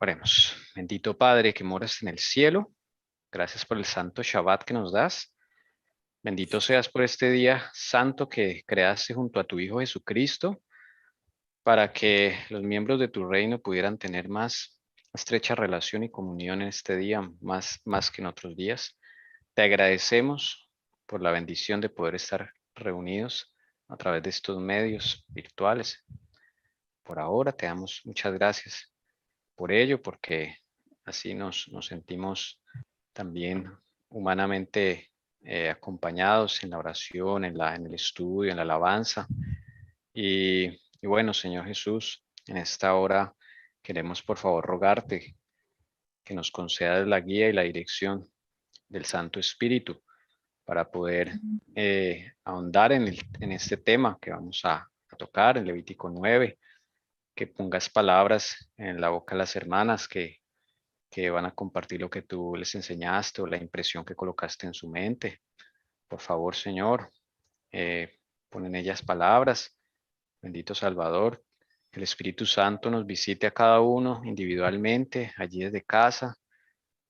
Oremos. Bendito Padre que moras en el cielo, gracias por el santo Shabbat que nos das. Bendito seas por este día santo que creaste junto a tu Hijo Jesucristo, para que los miembros de tu reino pudieran tener más estrecha relación y comunión en este día, más que en otros días. Te agradecemos por la bendición de poder estar reunidos a través de estos medios virtuales. Por ahora te damos muchas gracias por ello, porque así nos sentimos también humanamente acompañados en la oración, en el estudio, en la alabanza. Y bueno, Señor Jesús, en esta hora queremos por favor rogarte que nos concedas la guía y la dirección del Santo Espíritu para poder ahondar en este tema que vamos a tocar en Levítico 9, que pongas palabras en la boca de las hermanas que van a compartir lo que tú les enseñaste o la impresión que colocaste en su mente. Por favor, Señor, pon en ellas palabras. Bendito Salvador, que el Espíritu Santo nos visite a cada uno individualmente, allí desde casa,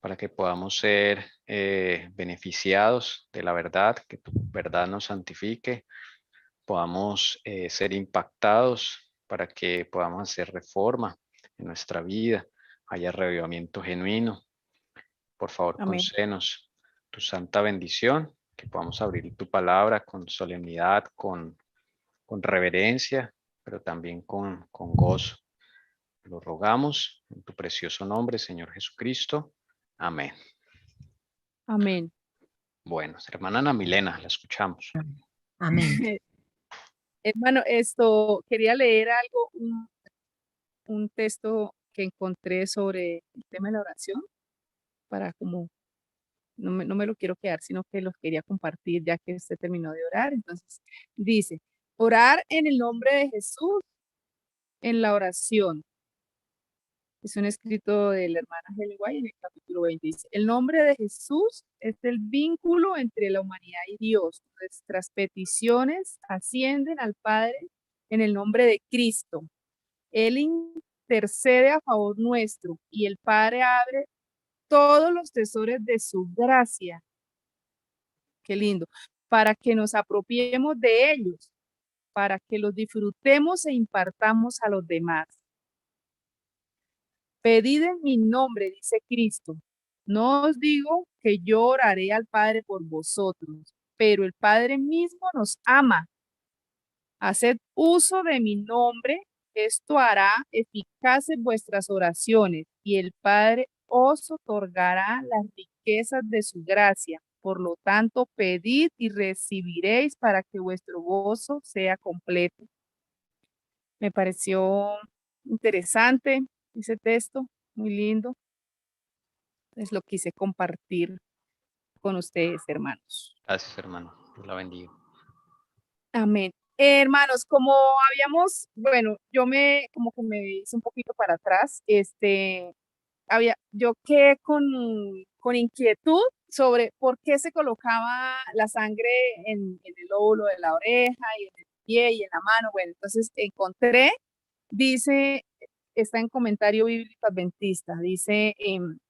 para que podamos ser beneficiados de la verdad, que tu verdad nos santifique, podamos ser impactados para que podamos hacer reforma en nuestra vida, haya revivimiento genuino. Por favor, Amén. concédenos tu santa bendición, que podamos abrir tu palabra con solemnidad, con reverencia, pero también con gozo. Lo rogamos en tu precioso nombre, Señor Jesucristo. Amén. Amén. Bueno, hermana Ana Milena, la escuchamos. Amén. Hermano, esto quería leer algo, un texto que encontré sobre el tema de la oración, para como no me lo quiero quedar, sino que lo quería compartir ya que usted terminó de orar. Entonces, dice, orar en el nombre de Jesús en la oración. Es un escrito de la hermana Helen White en el capítulo 20. Dice, el nombre de Jesús es el vínculo entre la humanidad y Dios. Nuestras peticiones ascienden al Padre en el nombre de Cristo. Él intercede a favor nuestro y el Padre abre todos los tesoros de su gracia. Qué lindo. Para que nos apropiemos de ellos, para que los disfrutemos e impartamos a los demás. Pedid en mi nombre, dice Cristo. No os digo que yo oraré al Padre por vosotros, pero el Padre mismo nos ama. Haced uso de mi nombre, esto hará eficaces vuestras oraciones, y el Padre os otorgará las riquezas de su gracia. Por lo tanto, pedid y recibiréis para que vuestro gozo sea completo. Me pareció interesante ese texto, muy lindo. Es lo quise compartir con ustedes, hermanos. Gracias, hermano. Dios la bendiga. Amén. Hermanos, como habíamos, bueno, como que me hice un poquito para atrás, yo quedé con inquietud sobre por qué se colocaba la sangre en el lóbulo de la oreja y en el pie y en la mano. Bueno, entonces encontré, dice, está en comentario bíblico adventista, dice,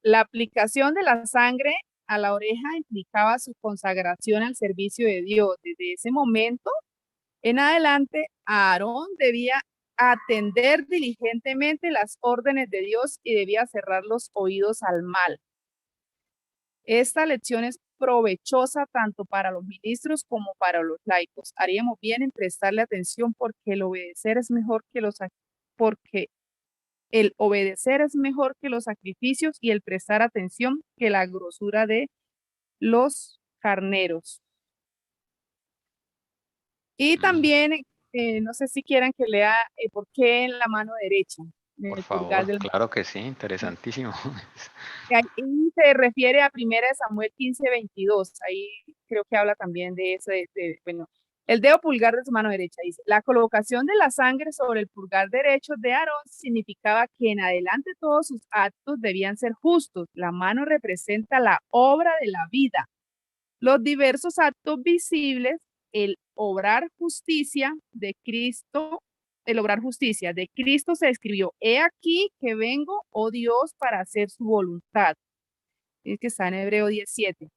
la aplicación de la sangre a la oreja implicaba su consagración al servicio de Dios. Desde ese momento en adelante, Aarón debía atender diligentemente las órdenes de Dios y debía cerrar los oídos al mal. Esta lección es provechosa tanto para los ministros como para los laicos. Haríamos bien en prestarle atención porque el obedecer es mejor que los sacrificios y el prestar atención que la grosura de los carneros. Y también, no sé si quieran que lea por qué en la mano derecha, en Por el pulgar favor, del claro que sí, interesantísimo. ahí se refiere a 1 Samuel 15:22. Ahí creo que habla también de eso, bueno, el dedo pulgar de su mano derecha. Dice, la colocación de la sangre sobre el pulgar derecho de Aarón significaba que en adelante todos sus actos debían ser justos. La mano representa la obra de la vida. Los diversos actos visibles, el obrar justicia de Cristo, el obrar justicia. De Cristo se escribió, he aquí que vengo, oh Dios, para hacer su voluntad. Es que está en Hebreo 17.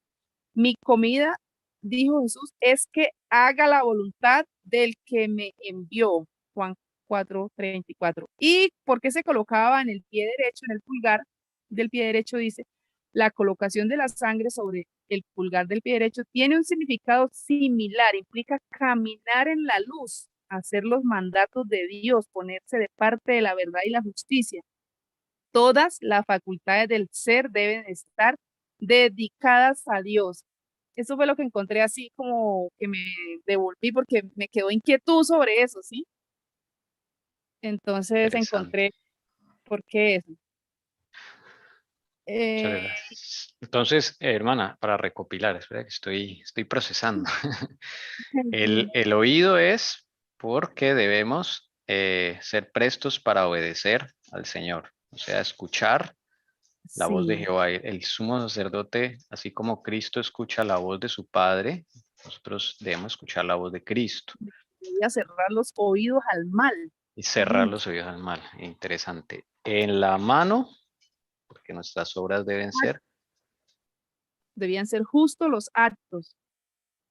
Mi comida, dijo Jesús, es que haga la voluntad del que me envió. Juan 4:34. ¿Y por qué se colocaba en el pie derecho, en el pulgar del pie derecho? Dice, la colocación de la sangre sobre el pulgar del pie derecho tiene un significado similar, implica caminar en la luz, hacer los mandatos de Dios, ponerse de parte de la verdad y la justicia. Todas las facultades del ser deben estar dedicadas a Dios. Eso fue lo que encontré así como que me devolví porque me quedó inquietud sobre eso, ¿sí? Entonces Interesante. encontré por qué eso. Muchas Eh, gracias. Entonces, hermana, para recopilar, espera que estoy procesando. El oído es porque debemos ser prestos para obedecer al Señor, o sea, escuchar la voz de sí, Jehová. El sumo sacerdote, así como Cristo escucha la voz de su Padre, nosotros debemos escuchar la voz de Cristo voy a cerrar los oídos al mal. y cerrar Mm, los oídos al mal. Interesante. En la mano, porque nuestras obras deben ser debían ser justos los actos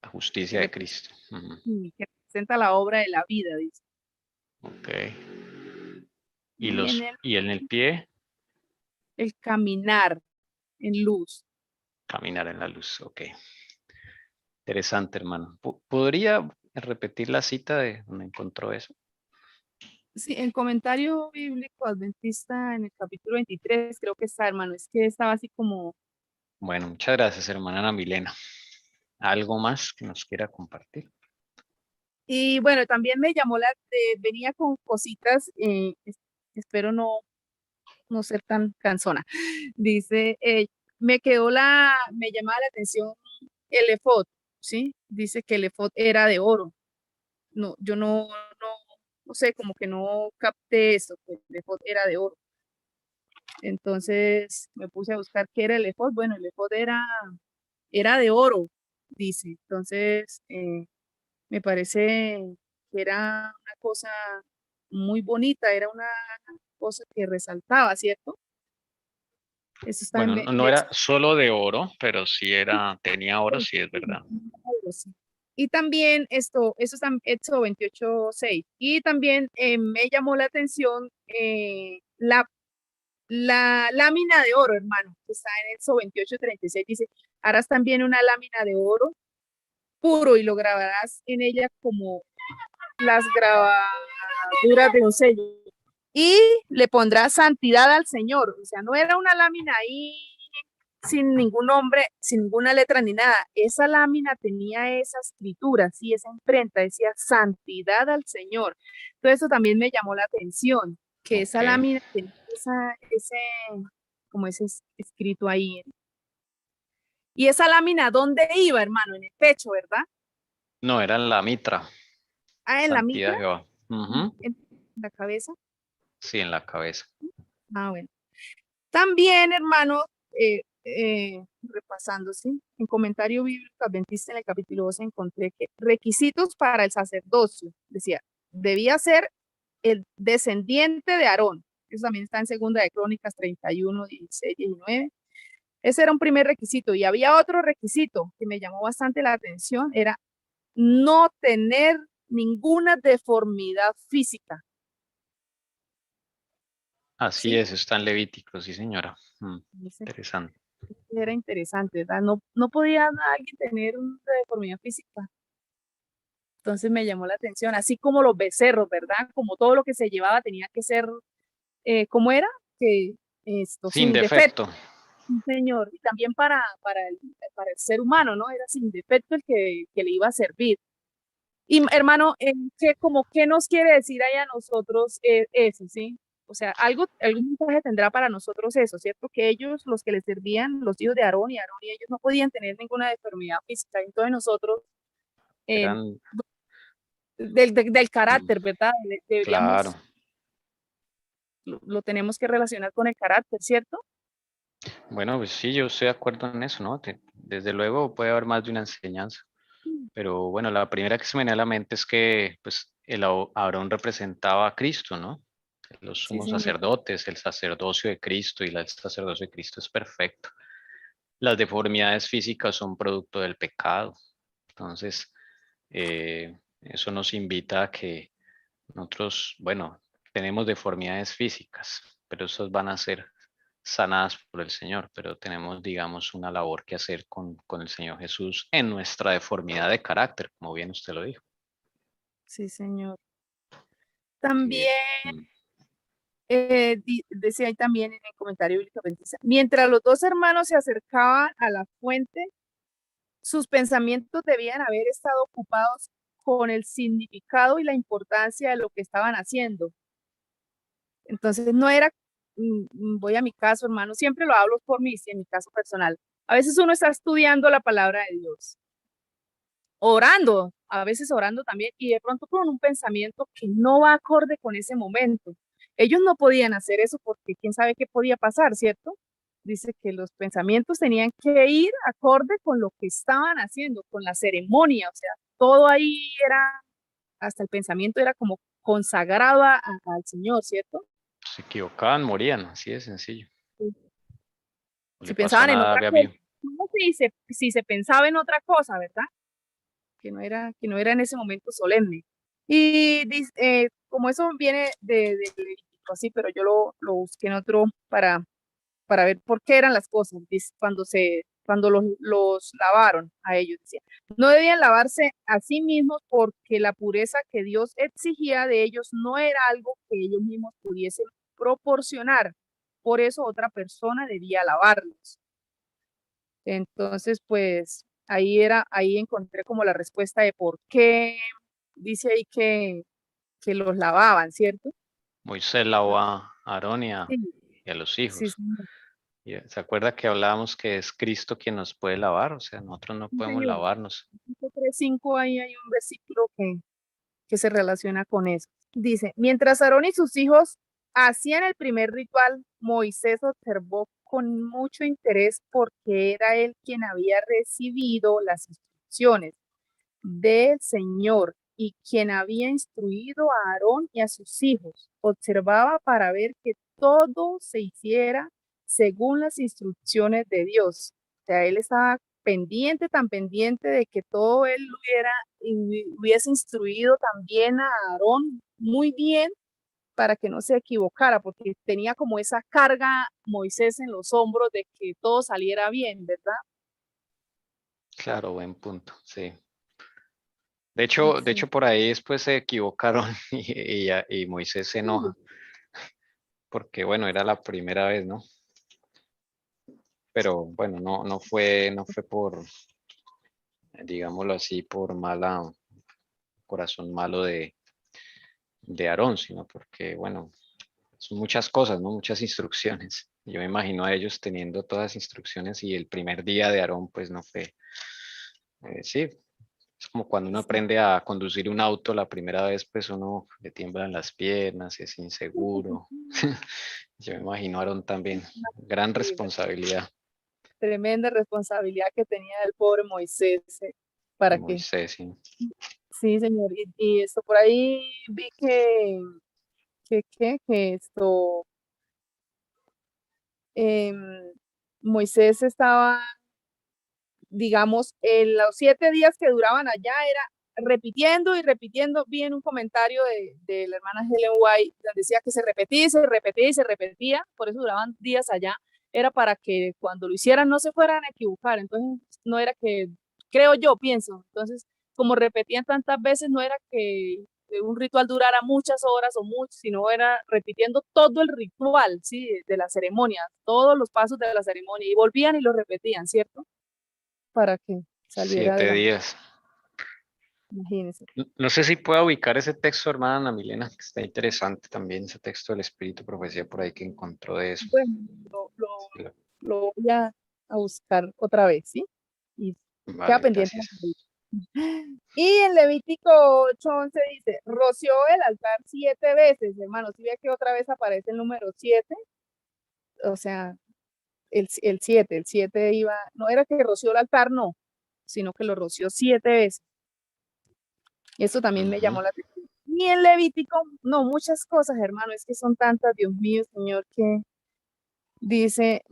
la que, justicia de Cristo. Ujú. que representa la obra de la vida, dice. Ok. Y en Y en el pie, el caminar en luz. caminar en la luz. Ok. Interesante, hermano. ¿Podría repetir la cita de donde encontró eso? Sí, el comentario bíblico adventista en el capítulo 23 creo que está, hermano, es que estaba así como, Bueno, muchas gracias, hermana Ana Milena. ¿Algo más que nos quiera compartir? y bueno, también me llamó venía con cositas, espero no ser tan cansona. Dice, me llamaba la atención el efod, ¿sí? Dice que el efod era de oro. No, yo no sé, como que no capté eso, que el efod era de oro. Entonces me puse a buscar qué era el efod. Bueno, el efod era de oro, dice. Entonces, me parece que era una cosa muy bonita, era una cosa que resaltaba, ¿cierto? Eso está Bueno, no era solo de oro, pero sí tenía oro, sí es verdad. sí. Y también eso está en Éxodo 28:6. Y también me llamó la atención la lámina de oro, hermano, que está en Éxodo 28:36. Dice, harás también una lámina de oro puro y lo grabarás en ella como las grabaduras de un sello. Y le pondrás santidad al Señor. O sea, no era una lámina ahí sin ningún nombre, sin ninguna letra ni nada. Esa lámina tenía esa escritura, sí, esa imprenta, decía santidad al Señor. Todo eso también me llamó la atención, que Ok. esa lámina tenía como ese escrito ahí. Y esa lámina, ¿dónde iba, hermano? En el pecho, ¿verdad? No, era en la mitra, Ah, en la santidad mitra, de Jehová. Ujú. en la cabeza. Sí, en la cabeza. Ah, bueno. También, hermano, repasando, ¿sí? En comentario bíblico adventista en el capítulo 12 encontré que requisitos para el sacerdocio, decía, debía ser el descendiente de Aarón. Eso también está en Segunda de Crónicas 31, 16, 19. Ese era un primer requisito. Y había otro requisito que me llamó bastante la atención, era no tener ninguna deformidad física, Así ¿sí? es, está en Levítico, sí, señora. Dice, Interesante. era interesante, ¿verdad? No podía alguien tener una deformidad física. Entonces me llamó la atención, así como los becerros, ¿verdad? Como todo lo que se llevaba tenía que ser, ¿cómo era? Que esto, Sin sin defecto, defecto. sí, señor. Y también para el ser humano, ¿no? Era sin defecto el que le iba a servir. Y hermano, ¿qué nos quiere decir ahí a nosotros eso, sí? O sea, algún mensaje tendrá para nosotros eso, ¿cierto? Que ellos, los que les servían, los hijos de Aarón y ellos no podían tener ninguna deformidad física. Entonces nosotros, eh, Eran, del mm, carácter, ¿verdad? claro. Deberíamos, lo tenemos que relacionar con el carácter, ¿cierto? Bueno, pues sí, yo estoy de acuerdo en eso, ¿no? Desde luego puede haber más de una enseñanza, pero bueno, la primera que se me viene a la mente es que, pues, Aarón representaba a Cristo, ¿no? Los Sí, sumos señor. sacerdotes, el sacerdocio de Cristo, y el sacerdocio de Cristo es perfecto. Las deformidades físicas son producto del pecado. Entonces, eso nos invita a que nosotros, bueno, tenemos deformidades físicas, pero esas van a ser sanadas por el Señor, pero tenemos, digamos, una labor que hacer con el Señor Jesús en nuestra deformidad de carácter, como bien usted lo dijo. Sí, señor. Que, También mm, decía ahí también en el comentario bíblico 26, mientras los dos hermanos se acercaban a la fuente, sus pensamientos debían haber estado ocupados con el significado y la importancia de lo que estaban haciendo. Entonces no era, voy a mi caso, hermano, siempre lo hablo por mí, sí, en mi caso personal. A veces uno está estudiando la palabra de Dios, orando, a veces orando también, y de pronto con un pensamiento que no va acorde con ese momento. Ellos no podían hacer eso porque quién sabe qué podía pasar, ¿cierto? Dice que los pensamientos tenían que ir acorde con lo que estaban haciendo, con la ceremonia, o sea, todo ahí era, hasta el pensamiento era como consagrado al Señor, ¿cierto? se equivocaban, morían, así de sencillo. No Si le pasó pensaban en nada a otra cosa, Gaby. no, si se pensaba en otra cosa, ¿verdad? Que no era en ese momento solemne. Y como eso viene de Levítico, sí, pero yo lo busqué en otro para ver por qué eran las cosas, dice, cuando los lavaron a ellos, decía, no debían lavarse a sí mismos porque la pureza que Dios exigía de ellos no era algo que ellos mismos pudiesen proporcionar, por eso otra persona debía lavarlos. Entonces, pues ahí encontré como la respuesta de por qué dice ahí que los lavaban, ¿cierto? Moisés lavó a Aarón Sí, y a los sí, hijos. señor. ¿Se acuerda que hablábamos que es Cristo quien nos puede lavar? O sea, nosotros no Sí, podemos señor. lavarnos. 3:5 ahí hay un versículo que se relaciona con eso. Dice, mientras Aarón y sus hijos hacían el primer ritual, Moisés observó con mucho interés porque era él quien había recibido las instrucciones del Señor y quien había instruido a Aarón y a sus hijos. Observaba para ver que todo se hiciera según las instrucciones de Dios. O sea, él estaba pendiente, tan pendiente de que todo él hubiese instruido también a Aarón muy bien para que no se equivocara, porque tenía como esa carga Moisés en los hombros de que todo saliera bien, ¿verdad? Claro, buen punto, sí. De hecho, Sí. por ahí después se equivocaron y Moisés se enoja, porque bueno, era la primera vez, ¿no? Pero bueno, no fue por, digámoslo así, por corazón malo de Aarón, sino porque, bueno, son muchas cosas, ¿no? Muchas instrucciones. Yo me imagino a ellos teniendo todas las instrucciones y el primer día de Aarón, pues no fue, sí, es como cuando uno Sí. aprende a conducir un auto la primera vez, pues uno le tiemblan las piernas, es inseguro. Yo me imagino a Aarón también, gran Sí, responsabilidad tremenda responsabilidad que tenía el pobre Moisés, de para que, Moisés, sí. sí, señor, y esto por ahí vi que esto, em, Moisés estaba, digamos, en los 7 días que duraban allá, era repitiendo y repitiendo. Vi en un comentario de la hermana Helen White, donde decía que se repetía y se repetía y se repetía, por eso duraban días allá, era para que cuando lo hicieran no se fueran a equivocar. Entonces, no era que, creo yo, pienso, entonces, como repetían tantas veces, no era que un ritual durara muchas horas o mucho, sino era repitiendo todo el ritual, ¿sí? De la ceremonia, todos los pasos de la ceremonia, y volvían y lo repetían, ¿cierto? Para que saliera de Siete la, días. imagínense. No sé si puedo ubicar ese texto, hermana Ana Milena, que está interesante también, ese texto del Espíritu Profecía por ahí que encontró de eso. Bueno, lo, lo, Sí, lo voy a buscar otra vez, ¿sí? Y queda vale, pendiente. gracias. Y en Levítico 8:11 dice, roció el altar 7 veces, hermano. Si ve que otra vez aparece el número 7, o sea, el siete iba, no era que roció el altar, no, sino que lo roció 7 veces. Y esto también me Ujú. llamó la atención. Y en Levítico, no, muchas cosas, hermano, es que son tantas, Dios mío, Señor, que dice,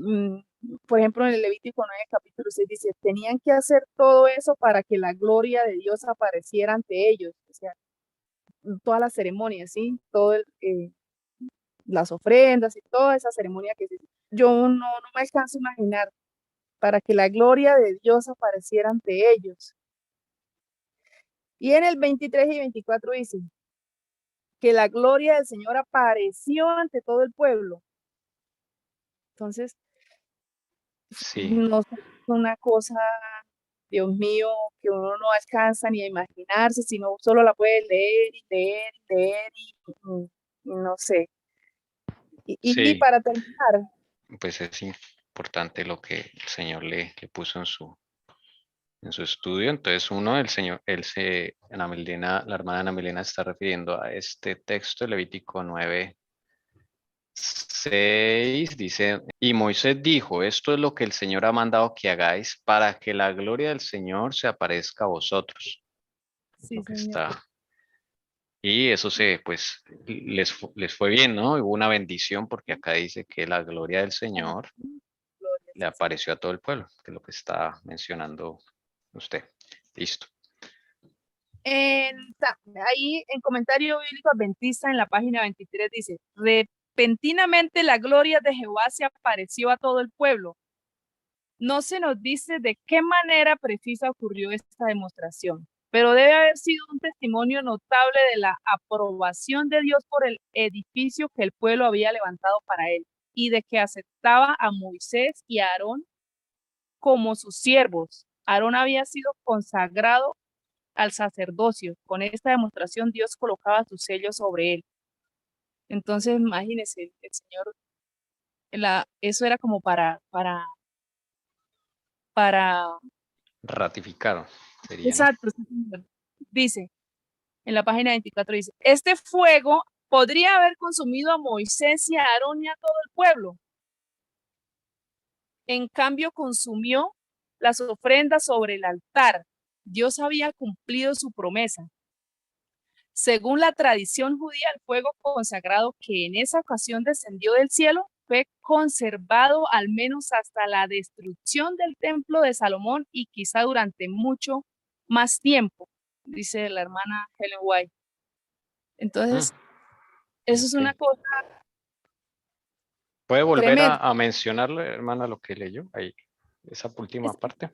por ejemplo, en el Levítico 9, capítulo 6, dice, tenían que hacer todo eso para que la gloria de Dios apareciera ante ellos, o sea, todas las ceremonias, ¿sí? Las ofrendas y toda esa ceremonia que yo no me alcanzo a imaginar, para que la gloria de Dios apareciera ante ellos. Y en el 23 y 24 dice, que la gloria del Señor apareció ante todo el pueblo. Entonces, Sí, no sé, es una cosa, Dios mío, que uno no alcanza ni a imaginarse, sino solo la puede leer y leer y leer y no sé. Y sí, para terminar, pues es importante lo que el Señor le puso en su estudio. Entonces, uno, el Señor, Ana Milena, la hermana Ana Milena está refiriendo a este texto, Levítico 9, 6, dice, y Moisés dijo, esto es lo que el Señor ha mandado que hagáis para que la gloria del Señor se aparezca a vosotros. Es sí, lo que Señor. está. Y eso pues, les fue bien, ¿no? Hubo una bendición porque acá dice que la gloria del Señor Gloria le al Señor. apareció a todo el pueblo, que es lo que está mencionando usted. Listo. Ahí en comentario bíblico adventista en la página 23 dice, repentinamente la gloria de Jehová se apareció a todo el pueblo. No se nos dice de qué manera precisa ocurrió esta demostración, pero debe haber sido un testimonio notable de la aprobación de Dios por el edificio que el pueblo había levantado para él y de que aceptaba a Moisés y a Aarón como sus siervos. Aarón había sido consagrado al sacerdocio. Con esta demostración Dios colocaba su sello sobre él. Entonces, imagínense, el Señor, eso era como para, Ratificaron, sería, ¿no? exacto, sí, señor. Dice, en la página 24 dice, este fuego podría haber consumido a Moisés y a Aarón y a todo el pueblo. En cambio, consumió las ofrendas sobre el altar. Dios había cumplido su promesa. Según la tradición judía, el fuego consagrado que en esa ocasión descendió del cielo fue conservado al menos hasta la destrucción del templo de Salomón y quizá durante mucho más tiempo, dice la hermana Helen White. Mm, Entonces, eso es ok. una cosa ¿Puede volver tremenda. a mencionarlo, hermana, lo que leyó ahí, esa última Es parte?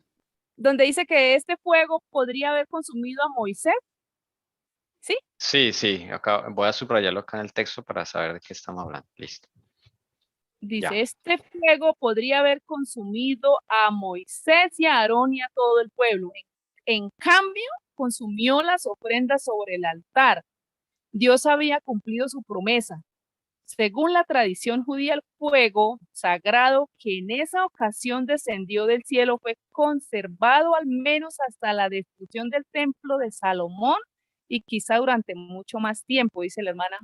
donde dice que este fuego podría haber consumido a Moisés, ¿sí? Sí, sí, acá voy a subrayarlo acá en el texto para saber de qué estamos hablando. Listo. Ya. Dice, este fuego podría haber consumido a Moisés y a Aarón y a todo el pueblo. En cambio, consumió las ofrendas sobre el altar. Dios había cumplido su promesa. Según la tradición judía, el fuego sagrado que en esa ocasión descendió del cielo fue conservado al menos hasta la destrucción del templo de Salomón y quizá durante mucho más tiempo, dice la hermana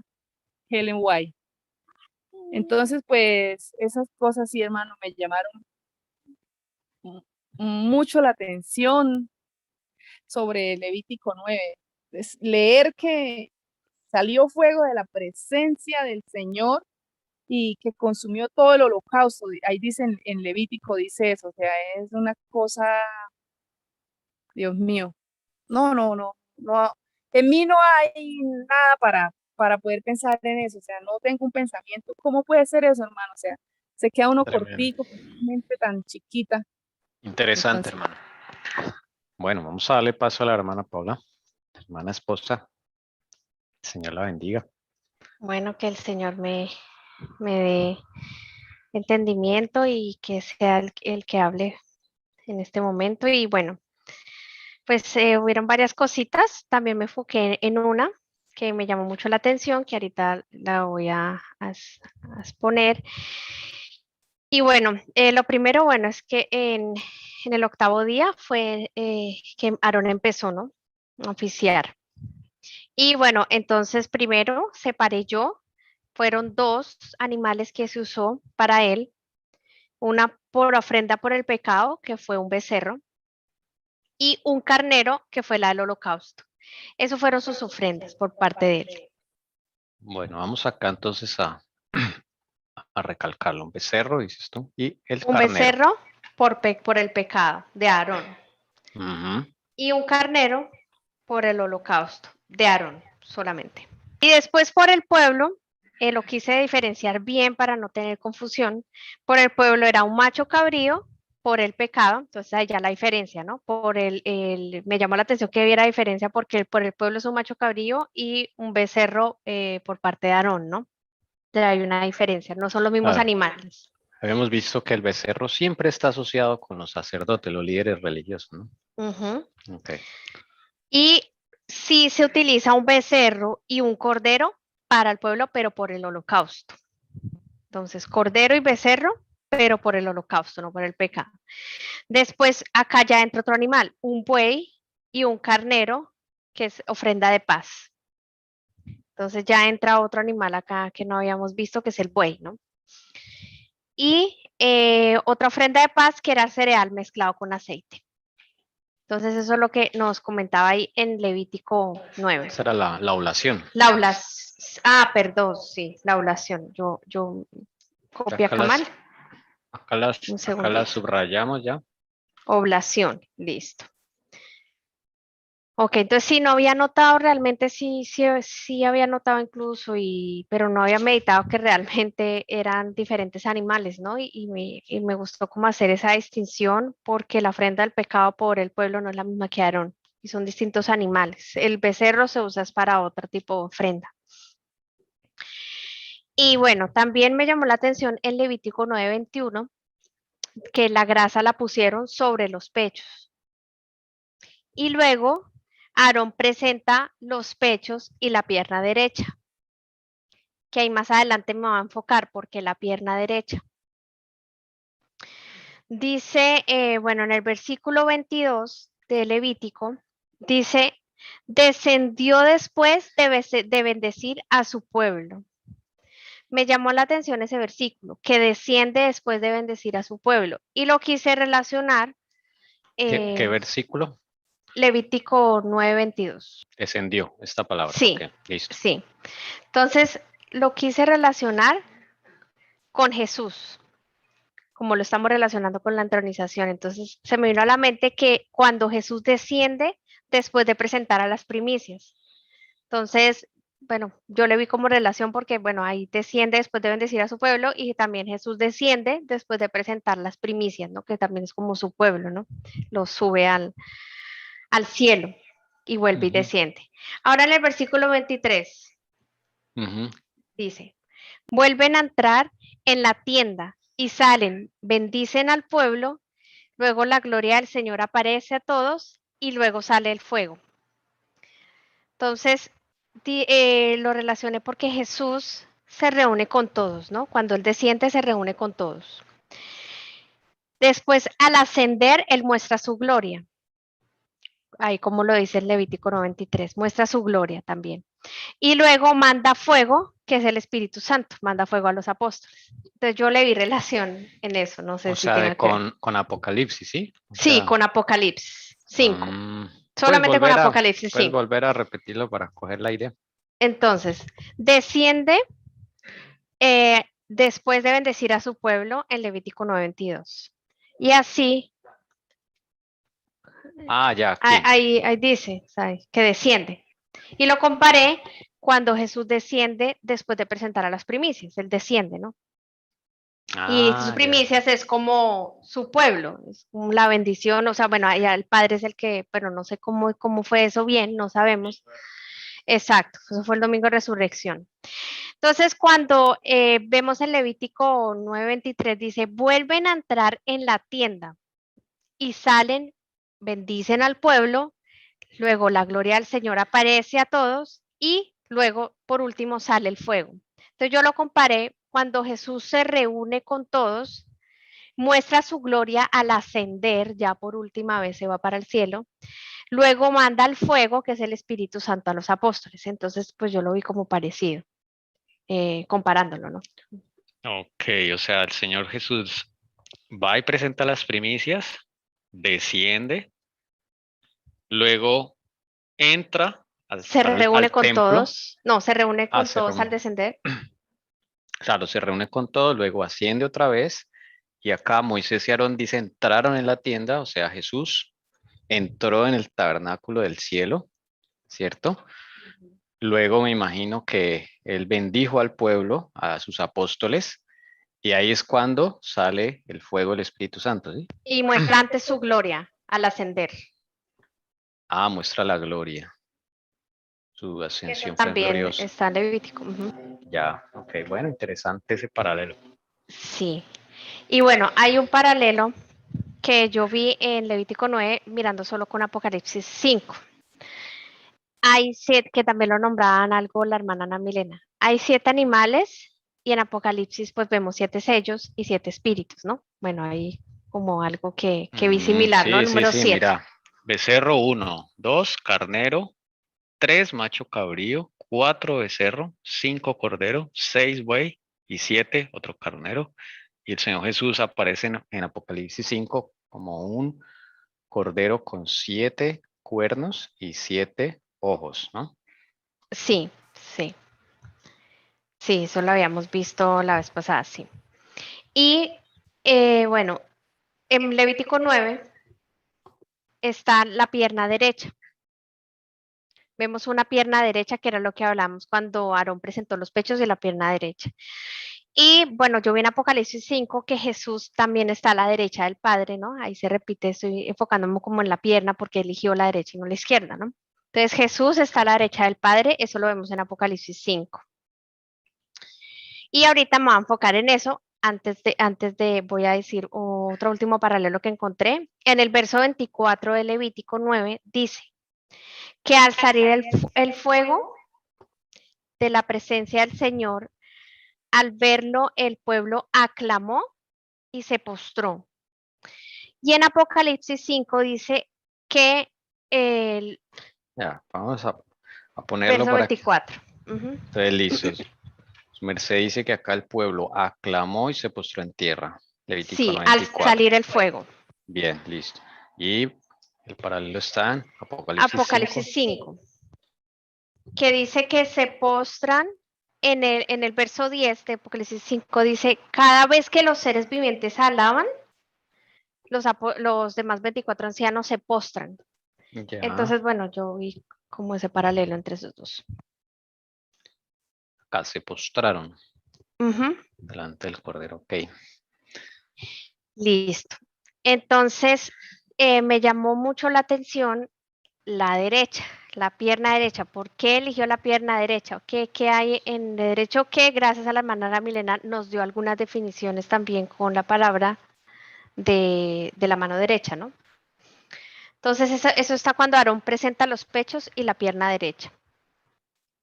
Helen White. Entonces, pues esas cosas sí, hermano, me llamaron mucho la atención sobre Levítico 9. Es leer que salió fuego de la presencia del Señor y que consumió todo el holocausto. Ahí dice en Levítico, dice eso, o sea, es una cosa, Dios mío. No, no, no, no. En mí no hay nada para poder pensar en eso, o sea, no tengo un pensamiento. ¿Cómo puede ser eso, hermano? O sea, se queda uno Tremendo. cortico, con una mente tan chiquita. Interesante, Entonces, hermano. Bueno, vamos a darle paso a la hermana Paula, hermana esposa. El Señor la bendiga. Bueno, que el Señor me dé entendimiento y que sea el que hable en este momento. Y bueno, pues hubieron varias cositas. También me enfoqué en una que me llamó mucho la atención, que ahorita la voy a exponer. Y bueno, lo primero, bueno, es que en el octavo día fue que Aarón empezó, ¿no? A oficiar. Y bueno, entonces primero separé yo, fueron dos animales que se usó para él, una por ofrenda por el pecado, que fue un becerro, y un carnero, que fue la del holocausto. Eso fueron sus ofrendas por parte de él. Bueno, vamos acá entonces a recalcarlo. Un becerro, dices tú, y el Un carnero. becerro por el pecado de Aarón Ujú. y un carnero por el holocausto de Aarón solamente. Y después por el pueblo, lo quise diferenciar bien para no tener confusión. Por el pueblo era un macho cabrío por el pecado, entonces ahí ya la diferencia, ¿no? Me llamó la atención que hubiera diferencia porque por el pueblo es un macho cabrío y un becerro por parte de Aarón, ¿no? Ya hay una diferencia, no son los mismos Claro. animales. Habíamos visto que el becerro siempre está asociado con los sacerdotes, los líderes religiosos, ¿no? Ujú. Ok. Y sí se utiliza un becerro y un cordero para el pueblo, pero por el holocausto. Entonces, cordero y becerro, pero por el holocausto, no por el pecado. Después, acá ya entra otro animal, un buey y un carnero, que es ofrenda de paz. Entonces ya entra otro animal acá que no habíamos visto, que es el buey, ¿no? Y otra ofrenda de paz que era cereal mezclado con aceite. Entonces eso es lo que nos comentaba ahí en Levítico 9. Esa era la oblación. Perdón, sí, la oblación. Yo copié Acá acá mal. Un acá las segundito. subrayamos ya. Oblación, listo. Ok, entonces sí, no había notado realmente, sí había notado incluso, pero no había meditado que realmente eran diferentes animales, ¿no? Y me gustó cómo hacer esa distinción porque la ofrenda del pecado por el pueblo no es la misma que Aarón, y son distintos animales. El becerro se usa para otro tipo de ofrenda. Y bueno, también me llamó la atención en Levítico 9:21 que la grasa la pusieron sobre los pechos. Y luego Aarón presenta los pechos y la pierna derecha, que ahí más adelante me va a enfocar porque la pierna derecha. Dice, bueno, en el versículo 22 de Levítico, dice, descendió después de bendecir a su pueblo. Me llamó la atención ese versículo, que desciende después de bendecir a su pueblo. Y lo quise relacionar. ¿Qué versículo? Levítico 9:22. Descendió esta palabra. Sí, Ok, listo. sí. Entonces, lo quise relacionar con Jesús, como lo estamos relacionando con la entronización. Entonces, se me vino a la mente que cuando Jesús desciende después de presentar a las primicias. Entonces, bueno, yo le vi como relación porque, bueno, ahí desciende después de bendecir a su pueblo y también Jesús desciende después de presentar las primicias, ¿no? Que también es como su pueblo, ¿no? Lo sube al cielo y vuelve y desciende. Ahora en el versículo 23 dice, vuelven a entrar en la tienda y salen, bendicen al pueblo, luego la gloria del Señor aparece a todos y luego sale el fuego. Entonces, lo relacioné porque Jesús se reúne con todos, ¿no? Cuando Él desciende, se reúne con todos. Después, al ascender, Él muestra su gloria. Ahí como lo dice el Levítico 93, muestra su gloria también. Y luego manda fuego, que es el Espíritu Santo, manda fuego a los apóstoles. Entonces yo le vi relación en eso, no sé O si sea, tenga que ver. con Apocalipsis, ¿sí? O Sí, sea, con Apocalipsis 5, puedes solamente con Apocalipsis puedes 5. volver a repetirlo para coger la idea. Entonces, desciende después de bendecir a su pueblo en Levítico 9:22. Y así, Ya, aquí. ahí dice, ¿sabes? Que desciende. Y lo comparé cuando Jesús desciende después de presentar a las primicias, él desciende, ¿no? Y sus Ya. primicias es como su pueblo, es como la bendición, o sea, bueno, allá el Padre es el que, pero no sé cómo fue eso bien, no sabemos. Exacto, eso fue el domingo de resurrección. Entonces, cuando vemos en Levítico 9:23, dice, vuelven a entrar en la tienda y salen, bendicen al pueblo, luego la gloria del Señor aparece a todos y luego, por último, sale el fuego. Entonces yo lo comparé cuando Jesús se reúne con todos, muestra su gloria al ascender, ya por última vez se va para el cielo, luego manda el fuego, que es el Espíritu Santo a los apóstoles. Entonces, pues yo lo vi como parecido, comparándolo, ¿no? Ok, o sea, el Señor Jesús va y presenta las primicias, desciende, luego entra Se reúne al con templo. todos. No, se reúne con Se todos al reúne. descender. Claro, se reúne con todos, luego asciende otra vez. Y acá Moisés y Aarón dice, entraron en la tienda, o sea, Jesús entró en el tabernáculo del cielo, ¿cierto? Luego me imagino que él bendijo al pueblo, a sus apóstoles, y ahí es cuando sale el fuego del Espíritu Santo, ¿sí? Y muestra antes su gloria al ascender. Muestra la gloria. Su Eso ascensión fue también gloriosa. está en Levítico. Ya, ok, bueno, interesante ese paralelo. Sí. Y bueno, hay un paralelo que yo vi en Levítico 9 mirando solo con Apocalipsis 5. Hay 7, que también lo nombraban algo la hermana Ana Milena. Hay 7 animales y en Apocalipsis pues vemos 7 sellos y 7 espíritus, ¿no? Bueno, hay como algo que vi similar, ¿no? Sí, sí, Número sí, 7. mira. Becerro 1, 2, carnero, 3, macho cabrío, 4, becerro, 5, cordero, 6, buey y 7, otro carnero. Y el Señor Jesús aparece en Apocalipsis 5 como un cordero con 7 cuernos y 7 ojos, ¿no? Sí, sí. Sí, eso lo habíamos visto la vez pasada, sí. Y bueno, en Levítico 9 está la pierna derecha. Vemos una pierna derecha, que era lo que hablamos cuando Aarón presentó los pechos de la pierna derecha. Y bueno, yo vi en Apocalipsis 5 que Jesús también está a la derecha del Padre, ¿no? Ahí se repite, estoy enfocándome como en la pierna porque eligió la derecha y no la izquierda, ¿no? Entonces Jesús está a la derecha del Padre, eso lo vemos en Apocalipsis 5. Y ahorita me voy a enfocar en eso. Antes de, voy a decir otro último paralelo que encontré. En el verso 24 de Levítico 9 dice que al salir el fuego de la presencia del Señor, al verlo el pueblo aclamó y se postró. Y en Apocalipsis 5 dice que el Ya, vamos a ponerlo verso para que 24. esté listo. Su merced dice que acá el pueblo aclamó y se postró en tierra. Levítico Sí, al 94. salir el fuego. Bien, listo. Y el paralelo está en Apocalipsis 5. Apocalipsis 5, que dice que se postran en el verso 10 de Apocalipsis 5, dice, cada vez que los seres vivientes alaban, los demás 24 ancianos se postran. Ya, Entonces, bueno, yo vi como ese paralelo entre esos dos. acá se postraron delante del Cordero. Ok. Listo. Entonces, me llamó mucho la atención la derecha, la pierna derecha. ¿Por qué eligió la pierna derecha? ¿Qué hay en derecho? Que gracias a la hermana Milena nos dio algunas definiciones también con la palabra de la mano derecha, ¿no? Entonces, eso está cuando Aarón presenta los pechos y la pierna derecha.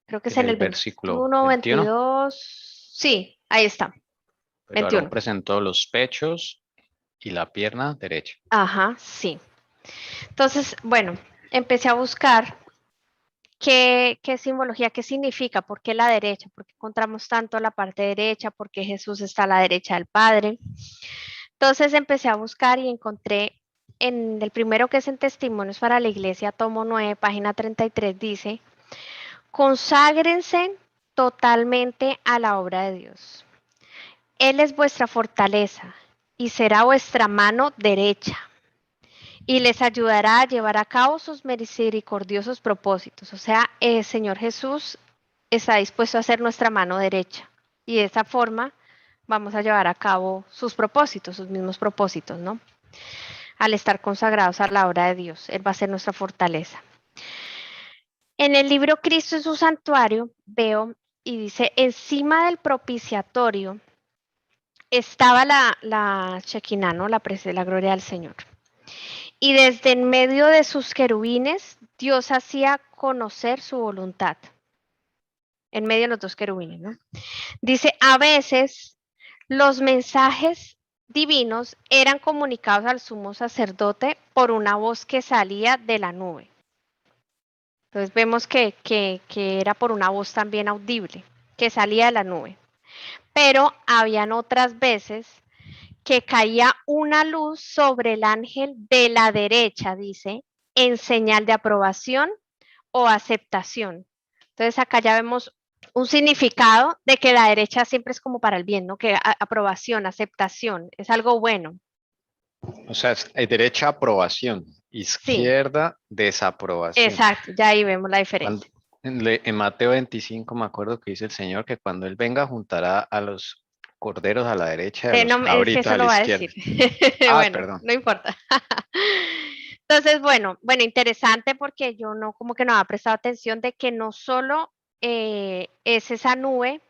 Creo que es En en el el versículo 21, 21. 22. Sí, ahí está. Pero Aarón 21. presentó los pechos y la pierna derecha. Ajá, sí. Entonces, bueno, empecé a buscar qué simbología, qué significa, por qué la derecha, por qué encontramos tanto la parte derecha, por qué Jesús está a la derecha del Padre. Entonces empecé a buscar y encontré en el primero, que es en Testimonios para la Iglesia, tomo 9, página 33, dice, conságrense totalmente a la obra de Dios. Él es vuestra fortaleza y será vuestra mano derecha y les ayudará a llevar a cabo sus misericordiosos propósitos. O sea, el Señor Jesús está dispuesto a ser nuestra mano derecha y de esa forma vamos a llevar a cabo sus propósitos, sus mismos propósitos, ¿no? Al estar consagrados a la obra de Dios, Él va a ser nuestra fortaleza. En el libro Cristo en su santuario veo y dice, encima del propiciatorio estaba la Shekinah, ¿no? La gloria del Señor. Y desde en medio de sus querubines, Dios hacía conocer su voluntad. En medio de los dos querubines, ¿no? Dice, a veces los mensajes divinos eran comunicados al sumo sacerdote por una voz que salía de la nube. Entonces vemos que era por una voz también audible, que salía de la nube. Pero habían otras veces que caía una luz sobre el ángel de la derecha, dice, en señal de aprobación o aceptación. Entonces acá ya vemos un significado de que la derecha siempre es como para el bien, ¿no? Que aprobación, aceptación, es algo bueno. O sea, es derecha aprobación, Sí, izquierda desaprobación. exacto, ya ahí vemos la Cuando, diferencia. en Mateo 25 me acuerdo que dice el Señor que cuando Él venga juntará a los corderos a la derecha y a los No, es que cabritos eso a la lo va a izquierda. decir. Ah, Bueno, perdón. no importa. Entonces, bueno, interesante porque yo no, como que no había prestado atención de que no solo es esa nube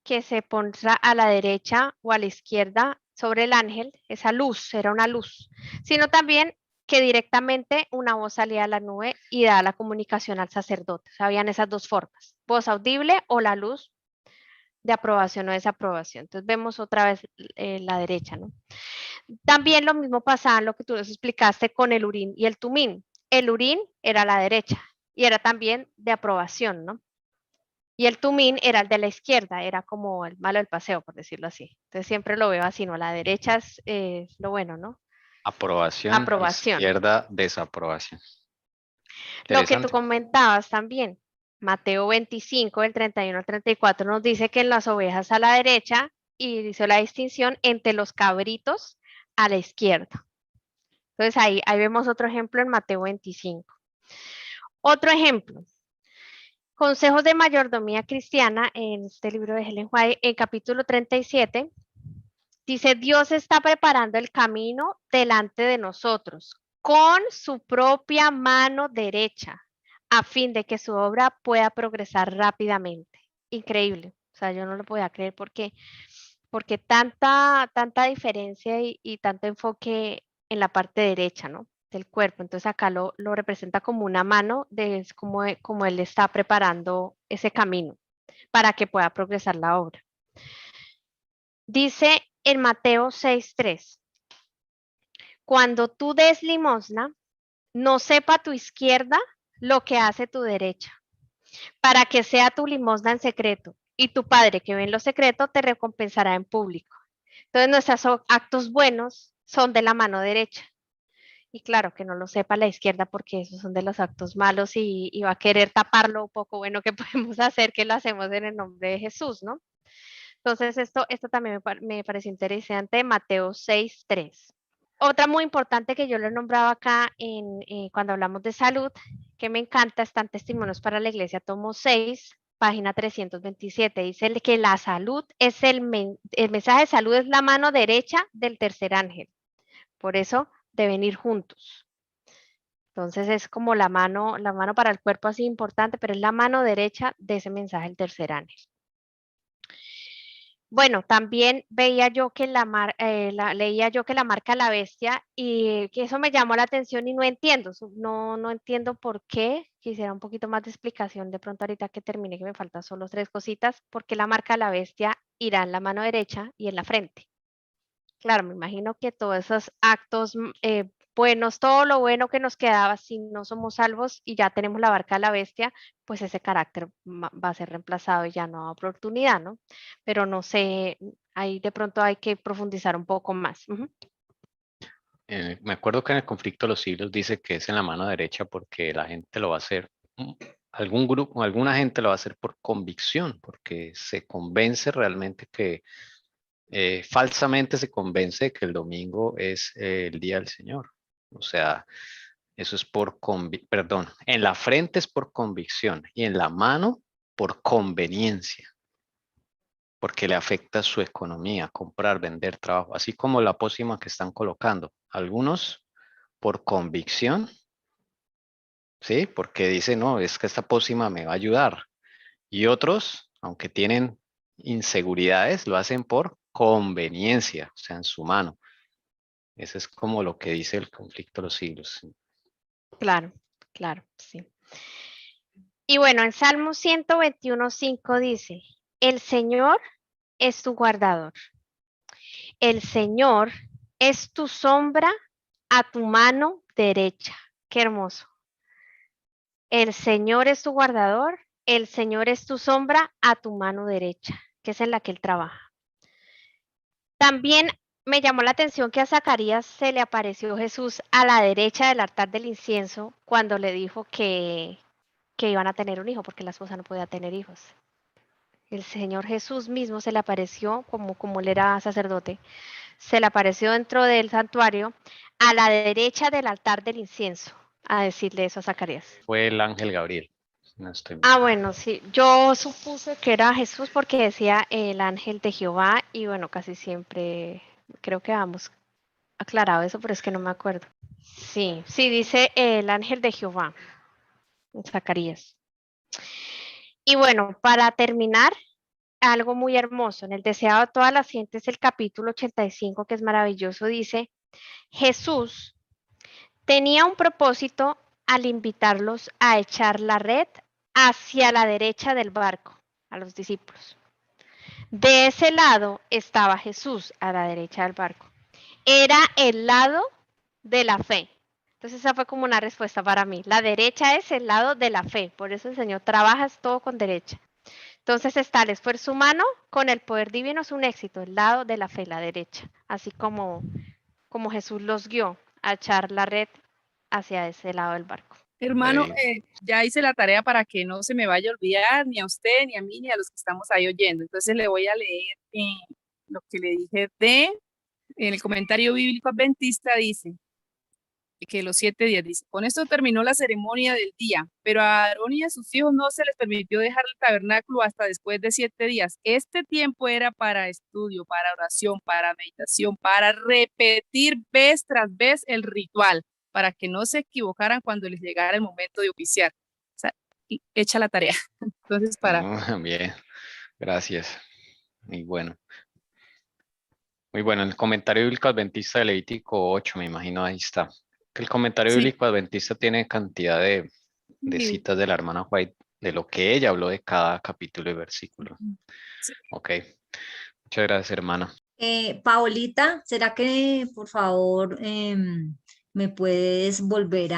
que se pondrá a la derecha o a la izquierda sobre el ángel, esa luz, era una luz, sino también que directamente una voz salía de la nube y da la comunicación al sacerdote. O sea, habían esas dos formas, voz audible o la luz de aprobación o desaprobación. Entonces vemos otra vez la derecha, ¿no? También lo mismo pasaba en lo que tú nos explicaste con el urín y el tumín. El urín era a la derecha y era también de aprobación, ¿no? Y el tumín era el de la izquierda, era como el malo del paseo, por decirlo así. Entonces siempre lo veo así, ¿no? La derecha es lo bueno, ¿no? Aprobación, Aprobación. izquierda desaprobación. Lo que tú Interesante. comentabas también, Mateo 25, del 31 al 34, nos dice que en las ovejas a la derecha y dice la distinción entre los cabritos a la izquierda. Entonces ahí vemos otro ejemplo en Mateo 25. Otro ejemplo, Consejos de Mayordomía Cristiana, en este libro de Helen White, en capítulo 37, dice, Dios está preparando el camino delante de nosotros con su propia mano derecha, a fin de que su obra pueda progresar rápidamente. Increíble. O sea, yo no lo podía creer porque tanta diferencia y tanto enfoque en la parte derecha, ¿no? Del cuerpo. Entonces acá lo representa como una mano, es como él está preparando ese camino para que pueda progresar la obra. Dice en Mateo 6:3, cuando tú des limosna, no sepa tu izquierda lo que hace tu derecha, para que sea tu limosna en secreto, y tu Padre que ve en lo secreto te recompensará en público. Entonces nuestros actos buenos son de la mano derecha. Y claro, que no lo sepa la izquierda porque esos son de los actos malos y va a querer tapar lo poco bueno que podemos hacer, que lo hacemos en el nombre de Jesús, ¿no? Entonces esto también me parece interesante, Mateo 6:3. Otra muy importante que yo le he nombrado acá cuando hablamos de salud, que me encanta, están Testimonios para la Iglesia, tomo 6, página 327. Dice que la salud es el mensaje de salud es la mano derecha del tercer ángel. Por eso deben ir juntos. Entonces es como la mano para el cuerpo así importante, pero es la mano derecha de ese mensaje del tercer ángel. Bueno, también veía yo que leía yo que la marca La Bestia y que eso me llamó la atención y no entiendo, no entiendo por qué. Quisiera un poquito más de explicación de pronto ahorita que termine, que me faltan solo 3 cositas, porque la marca La Bestia irá en la mano derecha y en la frente. Claro, me imagino que todos esos actos buenos, todo lo bueno que nos quedaba si no somos salvos y ya tenemos la barca de la bestia, pues ese carácter va a ser reemplazado y ya no hay oportunidad, ¿no? Pero no sé, ahí de pronto hay que profundizar un poco más. Me acuerdo que en el conflicto de los siglos dice que es en la mano derecha porque la gente lo va a hacer, algún grupo, alguna gente lo va a hacer por convicción, porque se convence realmente que, falsamente se convence de que el domingo es el día del Señor. O sea, eso es perdón, en la frente es por convicción y en la mano por conveniencia, porque le afecta su economía, comprar, vender, trabajo, así como la pócima que están colocando. Algunos por convicción, ¿sí? Porque dicen, no, es que esta pócima me va a ayudar. Y otros, aunque tienen inseguridades, lo hacen por conveniencia, o sea, en su mano. Eso es como lo que dice el conflicto de los siglos. Claro, claro, sí. Y bueno, en Salmo 121:5 dice, el Señor es tu guardador. El Señor es tu sombra a tu mano derecha. Qué hermoso. El Señor es tu guardador, el Señor es tu sombra a tu mano derecha, que es en la que él trabaja. También me llamó la atención que a Zacarías se le apareció Jesús a la derecha del altar del incienso cuando le dijo que que iban a tener un hijo, porque la esposa no podía tener hijos. El Señor Jesús mismo se le apareció, como él era sacerdote, se le apareció dentro del santuario a la derecha del altar del incienso, a decirle eso a Zacarías. Fue el ángel Gabriel. No estoy mal. Ah, bueno, sí, yo supuse que era Jesús porque decía el ángel de Jehová y bueno, casi siempre creo que hemos aclarado eso, pero es que no me acuerdo. Sí, sí, dice el ángel de Jehová, en Zacarías. Y bueno, para terminar, algo muy hermoso, en el deseado de todas las gentes, el capítulo 85, que es maravilloso, dice, Jesús tenía un propósito al invitarlos a echar la red hacia la derecha del barco, a los discípulos. De ese lado estaba Jesús, a la derecha del barco. Era el lado de la fe. Entonces esa fue como una respuesta para mí. La derecha es el lado de la fe, por eso el Señor trabaja todo con derecha. Entonces está el esfuerzo humano con el poder divino, es un éxito, el lado de la fe, la derecha, así como Jesús los guió a echar la red hacia ese lado del barco. Hermano, Ok. ya hice la tarea para que no se me vaya a olvidar ni a usted, ni a mí, ni a los que estamos ahí oyendo. Entonces le voy a leer lo que le dije en el comentario bíblico adventista, dice que los 7 días, dice, con esto terminó la ceremonia del día, pero a Aarón y a sus hijos no se les permitió dejar el tabernáculo hasta después de 7 días. Este tiempo era para estudio, para oración, para meditación, para repetir vez tras vez el ritual, para que no se equivocaran cuando les llegara el momento de oficiar. O sea, echa la tarea. Entonces, Bien, gracias. Muy bueno. Muy bueno. El comentario bíblico adventista de Levítico 8, me imagino, ahí está. Que el comentario sí, bíblico adventista tiene cantidad de sí, citas de la hermana White, de lo que ella habló de cada capítulo y versículo. sí. Ok. Muchas gracias, hermana. Paolita, ¿será que por favor me puedes volver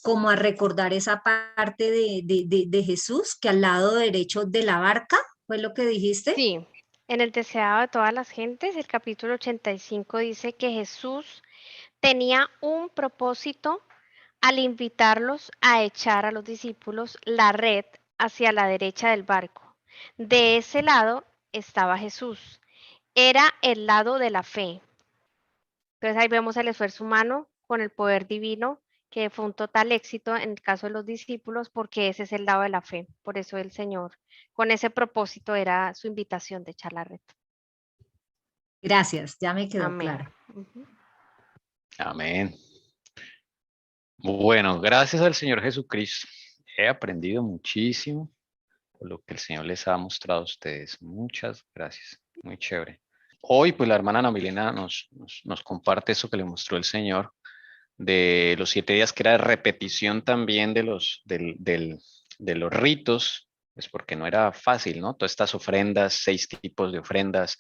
como a recordar esa parte de Jesús que al lado derecho de la barca fue lo que dijiste? Sí, en el deseado de todas las gentes, el capítulo 85 dice que Jesús tenía un propósito al invitarlos a echar a los discípulos la red hacia la derecha del barco. De ese lado estaba Jesús. Era el lado de la fe. Entonces ahí vemos el esfuerzo humano con el poder divino, que fue un total éxito en el caso de los discípulos, porque ese es el lado de la fe. Por eso el Señor, con ese propósito, era su invitación de echar la red. Gracias, ya me quedó Amén. claro. Amén. Bueno, gracias al Señor Jesucristo. He aprendido muchísimo por lo que el Señor les ha mostrado a ustedes. Muchas gracias. Muy chévere. Hoy, pues la hermana Ana Milena nos comparte eso que le mostró el Señor de los 7 días, que era de repetición también de los ritos, pues porque no era fácil, ¿no? Todas estas ofrendas, 6 tipos de ofrendas,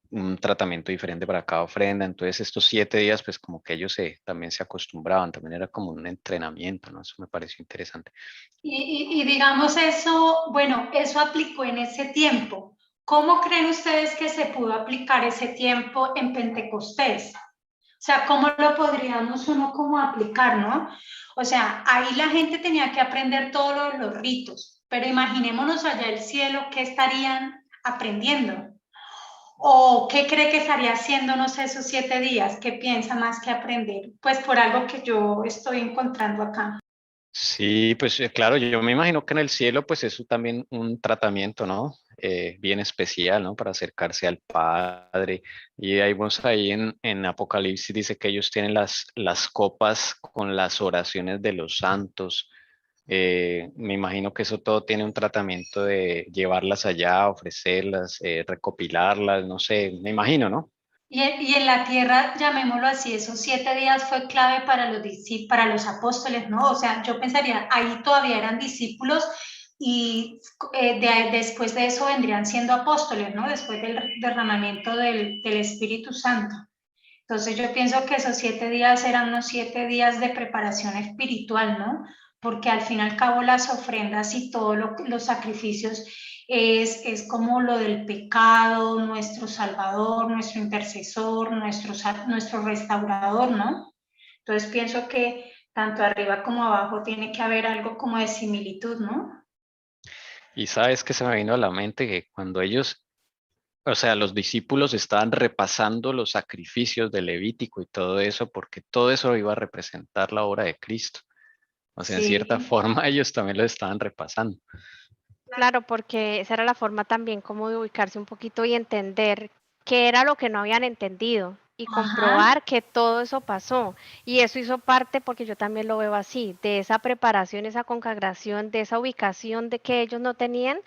un tratamiento diferente para cada ofrenda. Entonces estos 7 días, pues como que ellos también se acostumbraban, también era como un entrenamiento, ¿no? Eso me pareció interesante. Y digamos eso, bueno, eso aplicó en ese tiempo. ¿Cómo creen ustedes que se pudo aplicar ese tiempo en Pentecostés? O sea, ¿cómo lo podríamos uno como aplicar, no? O sea, ahí la gente tenía que aprender todos los ritos, pero imaginémonos allá el cielo, ¿qué estarían aprendiendo? ¿O qué cree que estaría haciendo, no sé, esos 7 días? ¿Qué piensa más que aprender? Pues por algo que yo estoy encontrando acá. Sí, pues claro, yo me imagino que en el cielo, pues es también un tratamiento, ¿no? Bien especial, ¿no? Para acercarse al Padre. Y ahí vamos ahí en Apocalipsis, dice que ellos tienen las copas con las oraciones de los santos. Me imagino que eso todo tiene un tratamiento de llevarlas allá, ofrecerlas, recopilarlas, no sé, me imagino, ¿no? Y en la tierra, llamémoslo así, esos 7 días fue clave para los apóstoles, ¿no? O sea, yo pensaría, ahí todavía eran discípulos y después de eso vendrían siendo apóstoles, ¿no? Después del derramamiento del Espíritu Santo. Entonces yo pienso que esos 7 días eran unos 7 días de preparación espiritual, ¿no? Porque al fin y al cabo las ofrendas y todos los sacrificios es como lo del pecado, nuestro salvador, nuestro intercesor, nuestro restaurador, ¿no? Entonces pienso que tanto arriba como abajo tiene que haber algo como de similitud, ¿no? Y sabes que se me vino a la mente que cuando ellos, o sea, los discípulos estaban repasando los sacrificios de Levítico y todo eso, porque todo eso iba a representar la obra de Cristo. O sea, en cierta Sí, forma ellos también lo estaban repasando. Claro, porque esa era la forma también como de ubicarse un poquito y entender qué era lo que no habían entendido y ajá, comprobar que todo eso pasó. Y eso hizo parte, porque yo también lo veo así, de esa preparación, esa consagración, de esa ubicación de que ellos no tenían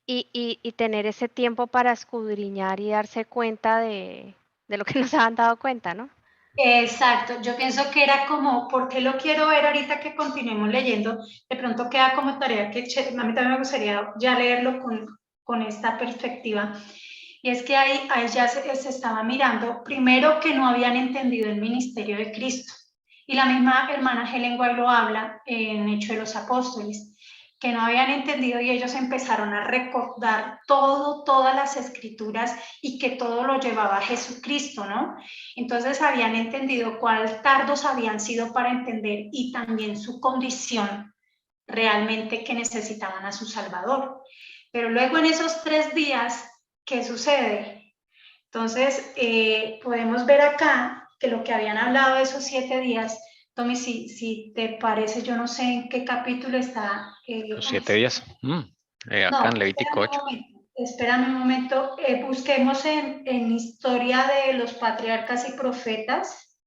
y tener ese tiempo para escudriñar y darse cuenta de lo que no se habían dado cuenta, ¿no? exacto. Yo pienso que era como, ¿por qué lo quiero ver ahorita que continuemos leyendo? De pronto queda como tarea que a mí también me gustaría ya leerlo con esta perspectiva. Y es que ahí ya se estaba mirando, primero que no habían entendido el ministerio de Cristo. Y la misma hermana Helen White lo habla en Hechos de los Apóstoles, que no habían entendido y ellos empezaron a recordar todas las escrituras y que todo lo llevaba a Jesucristo, ¿no? Entonces habían entendido cuál tardos habían sido para entender y también su condición realmente que necesitaban a su Salvador. Pero luego en esos 3 días, ¿qué sucede? Entonces, podemos ver acá que lo que habían hablado de esos 7 días, Tommy, si te parece, yo no sé en qué capítulo está. Los 7 días. Acá No, en Levítico 8. espérame un momento. Busquemos en historia de los patriarcas y profetas.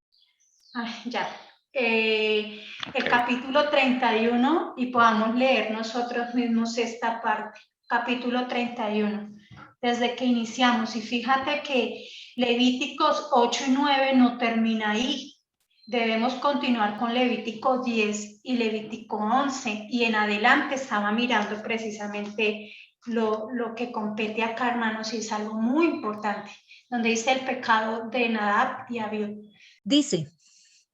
Ay, ya. El Ok. capítulo 31 y podamos leer nosotros mismos esta parte. Capítulo 31. Desde que iniciamos. Y fíjate que Levíticos 8 y 9 no termina ahí. Debemos continuar con Levítico 10 y Levítico 11. Y en adelante estaba mirando precisamente lo que compete acá, hermanos, y es algo muy importante, donde dice el pecado de Nadab y Abiú. Dice,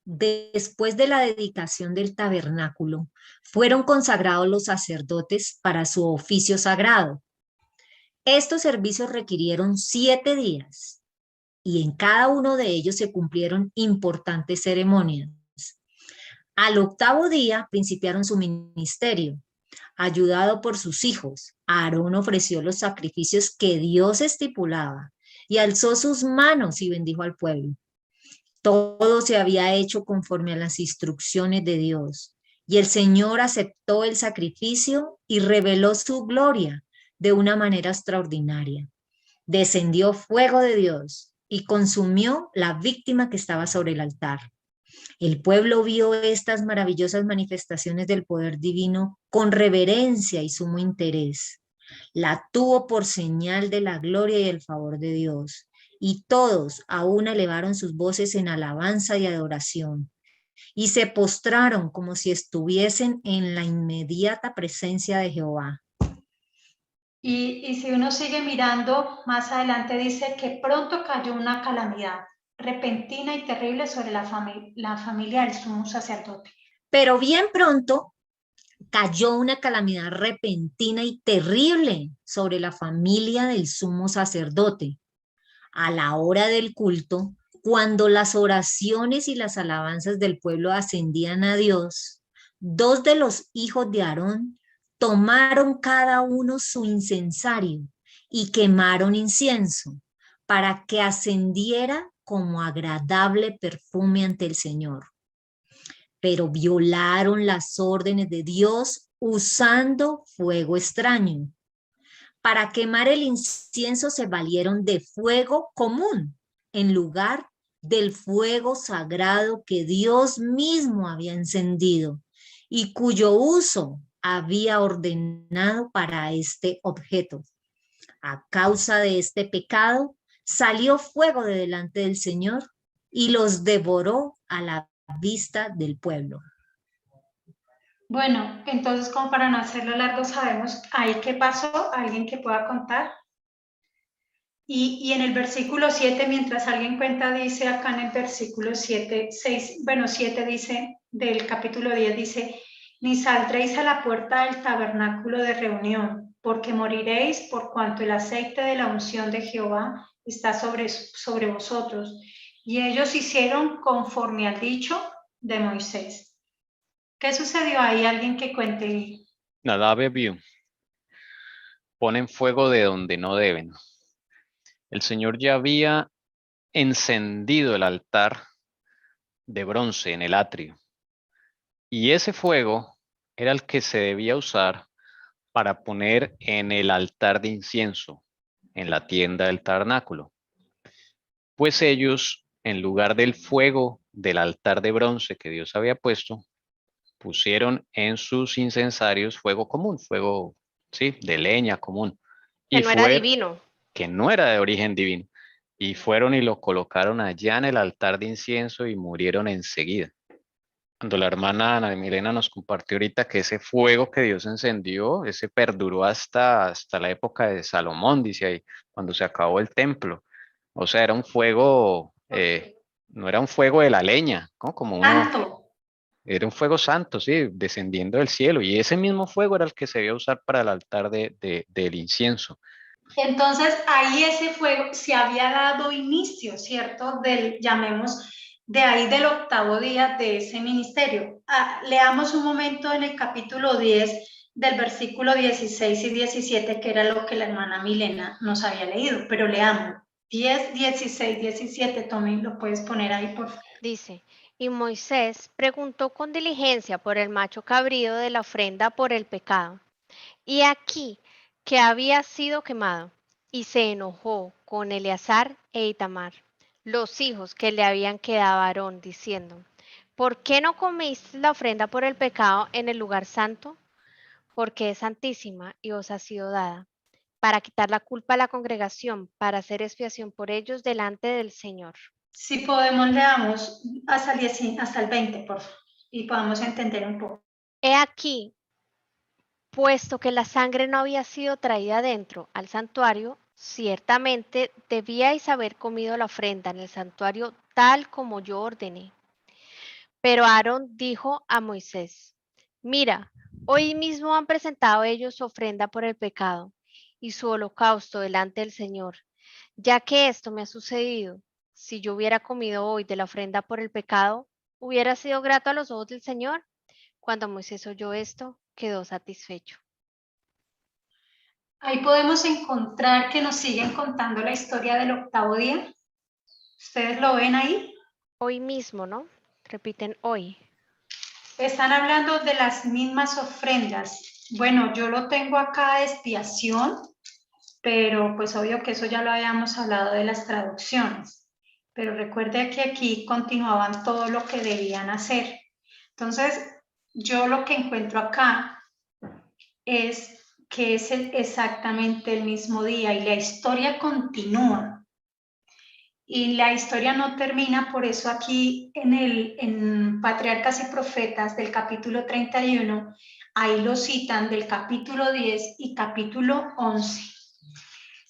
después de la dedicación del tabernáculo, fueron consagrados los sacerdotes para su oficio sagrado. Estos servicios requirieron 7 días y en cada uno de ellos se cumplieron importantes ceremonias. Al 8º día principiaron su ministerio. Ayudado por sus hijos, Aarón ofreció los sacrificios que Dios estipulaba y alzó sus manos y bendijo al pueblo. Todo se había hecho conforme a las instrucciones de Dios, y el Señor aceptó el sacrificio y reveló su gloria de una manera extraordinaria. Descendió fuego de Dios y consumió la víctima que estaba sobre el altar. El pueblo vio estas maravillosas manifestaciones del poder divino con reverencia y sumo interés. La tuvo por señal de la gloria y el favor de Dios. Y todos a una elevaron sus voces en alabanza y adoración. Y se postraron como si estuviesen en la inmediata presencia de Jehová. Y si uno sigue mirando, más adelante dice que pronto cayó una calamidad repentina y terrible sobre la familia del sumo sacerdote. Pero bien pronto cayó una calamidad repentina y terrible sobre la familia del sumo sacerdote. A la hora del culto, cuando las oraciones y las alabanzas del pueblo ascendían a Dios, 2 de los hijos de Aarón tomaron cada uno su incensario y quemaron incienso para que ascendiera como agradable perfume ante el Señor. Pero violaron las órdenes de Dios usando fuego extraño. Para quemar el incienso se valieron de fuego común en lugar del fuego sagrado que Dios mismo había encendido y cuyo uso había ordenado para este objeto. A causa de este pecado, salió fuego de delante del Señor y los devoró a la vista del pueblo. Bueno, entonces como para no hacerlo largo, sabemos ahí qué pasó, alguien que pueda contar. Y en el versículo 7, mientras alguien cuenta, dice acá en el versículo 7, 7 dice, del capítulo 10 dice, ni saldréis a la puerta del tabernáculo de reunión, porque moriréis por cuanto el aceite de la unción de Jehová está sobre vosotros. Y ellos hicieron conforme al dicho de Moisés. ¿Qué sucedió ahí? Alguien que cuente. Nadab y Abiú ponen fuego de donde no deben. El Señor ya había encendido el altar de bronce en el atrio. Y ese fuego era el que se debía usar para poner en el altar de incienso, en la tienda del tabernáculo. Pues ellos, en lugar del fuego del altar de bronce que Dios había puesto, pusieron en sus incensarios fuego común, fuego, sí, de leña común. Que Y no era fue divino. que no era de origen divino. Y fueron y lo colocaron allá en el altar de incienso y murieron enseguida. Cuando la hermana Ana Milena nos compartió ahorita que ese fuego que Dios encendió, ese perduró hasta la época de Salomón, dice ahí, cuando se acabó el templo. O sea, era un fuego, no era un fuego de la leña, ¿no? Como uno, Santo. era un fuego santo, sí, descendiendo del cielo. Y ese mismo fuego era el que se debía usar para el altar del incienso. Entonces ahí ese fuego se había dado inicio, ¿cierto? Llamemos, de ahí del 8º día de ese ministerio. Leamos un momento en el capítulo 10 del versículo 16 y 17, que era lo que la hermana Milena nos había leído, pero leamos. 10, 16, 17, Tommy, lo puedes poner ahí, por favor. Dice, y Moisés preguntó con diligencia por el macho cabrío de la ofrenda por el pecado. Y aquí que había sido quemado, y se enojó con Eleazar e Itamar, los hijos que le habían quedado a Aarón, diciendo, ¿por qué no coméis la ofrenda por el pecado en el lugar santo? Porque es santísima y os ha sido dada, para quitar la culpa a la congregación, para hacer expiación por ellos delante del Señor. Si podemos, leamos hasta el 20, por favor, y podamos entender un poco. He aquí, puesto que la sangre no había sido traída dentro al santuario, ciertamente debíais haber comido la ofrenda en el santuario tal como yo ordené. Pero Aarón dijo a Moisés, mira, hoy mismo han presentado ellos su ofrenda por el pecado y su holocausto delante del Señor. Ya que esto me ha sucedido, si yo hubiera comido hoy de la ofrenda por el pecado, ¿hubiera sido grato a los ojos del Señor? Cuando Moisés oyó esto, quedó satisfecho. Ahí podemos encontrar que nos siguen contando la historia del 8º día. ¿Ustedes lo ven ahí? Hoy mismo, ¿no? Repiten hoy. Están hablando de las mismas ofrendas. Bueno, yo lo tengo acá de expiación, pero pues obvio que eso ya lo habíamos hablado de las traducciones. Pero recuerde que aquí continuaban todo lo que debían hacer. Entonces, yo lo que encuentro acá es que es exactamente el mismo día y la historia continúa. Y la historia no termina, por eso aquí en Patriarcas y Profetas del capítulo 31, ahí lo citan del capítulo 10 y capítulo 11.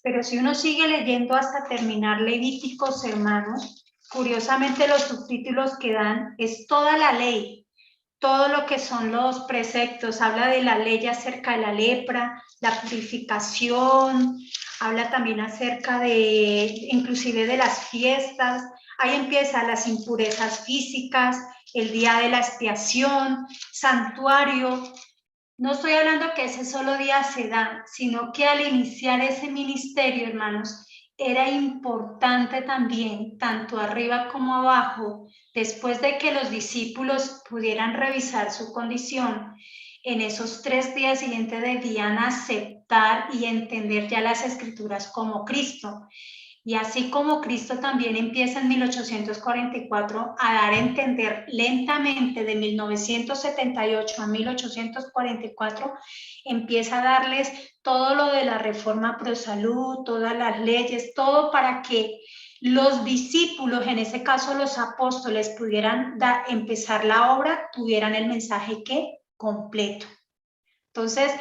Pero si uno sigue leyendo hasta terminar Levíticos, hermanos, curiosamente los subtítulos que dan es toda la ley, todo lo que son los preceptos, habla de la ley acerca de la lepra, la purificación, habla también acerca de, inclusive de las fiestas, ahí empieza las impurezas físicas, el día de la expiación, santuario. No estoy hablando que ese solo día se da, sino que al iniciar ese ministerio, hermanos, era importante también, tanto arriba como abajo, después de que los discípulos pudieran revisar su condición, en esos 3 días siguientes debían aceptar y entender ya las escrituras como Cristo. Y así como Cristo también empieza en 1844 a dar a entender lentamente de 1978 a 1844, empieza a darles todo lo de la reforma pro salud, todas las leyes, todo para que los discípulos, en ese caso los apóstoles, pudieran empezar la obra, tuvieran el mensaje que completo. Entonces,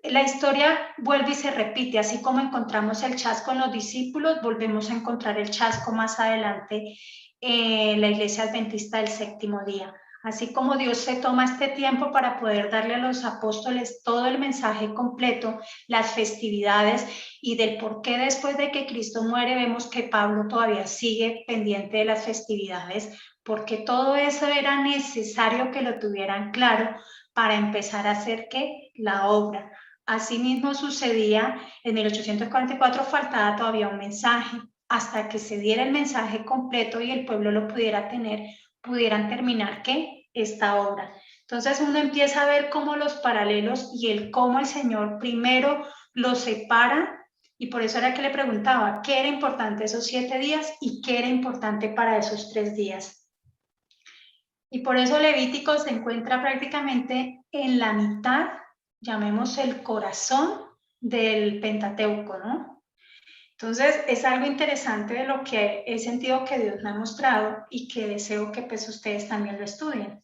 la historia vuelve y se repite, así como encontramos el chasco en los discípulos, volvemos a encontrar el chasco más adelante en la Iglesia Adventista del 7º día. Así como Dios se toma este tiempo para poder darle a los apóstoles todo el mensaje completo, las festividades y del por qué después de que Cristo muere vemos que Pablo todavía sigue pendiente de las festividades, porque todo eso era necesario que lo tuvieran claro para empezar a hacer ¿qué? La obra. Asimismo sucedía en 1844, faltaba todavía un mensaje. Hasta que se diera el mensaje completo y el pueblo lo pudiera tener, pudieran terminar ¿qué? Esta obra. Entonces uno empieza a ver cómo los paralelos y el cómo el Señor primero los separa, y por eso era que le preguntaba qué era importante esos 7 días y qué era importante para esos 3 días. Y por eso Levítico se encuentra prácticamente en la mitad, llamemos el corazón del Pentateuco, ¿no? Entonces es algo interesante de lo que he sentido que Dios me ha mostrado y que deseo que pues ustedes también lo estudien.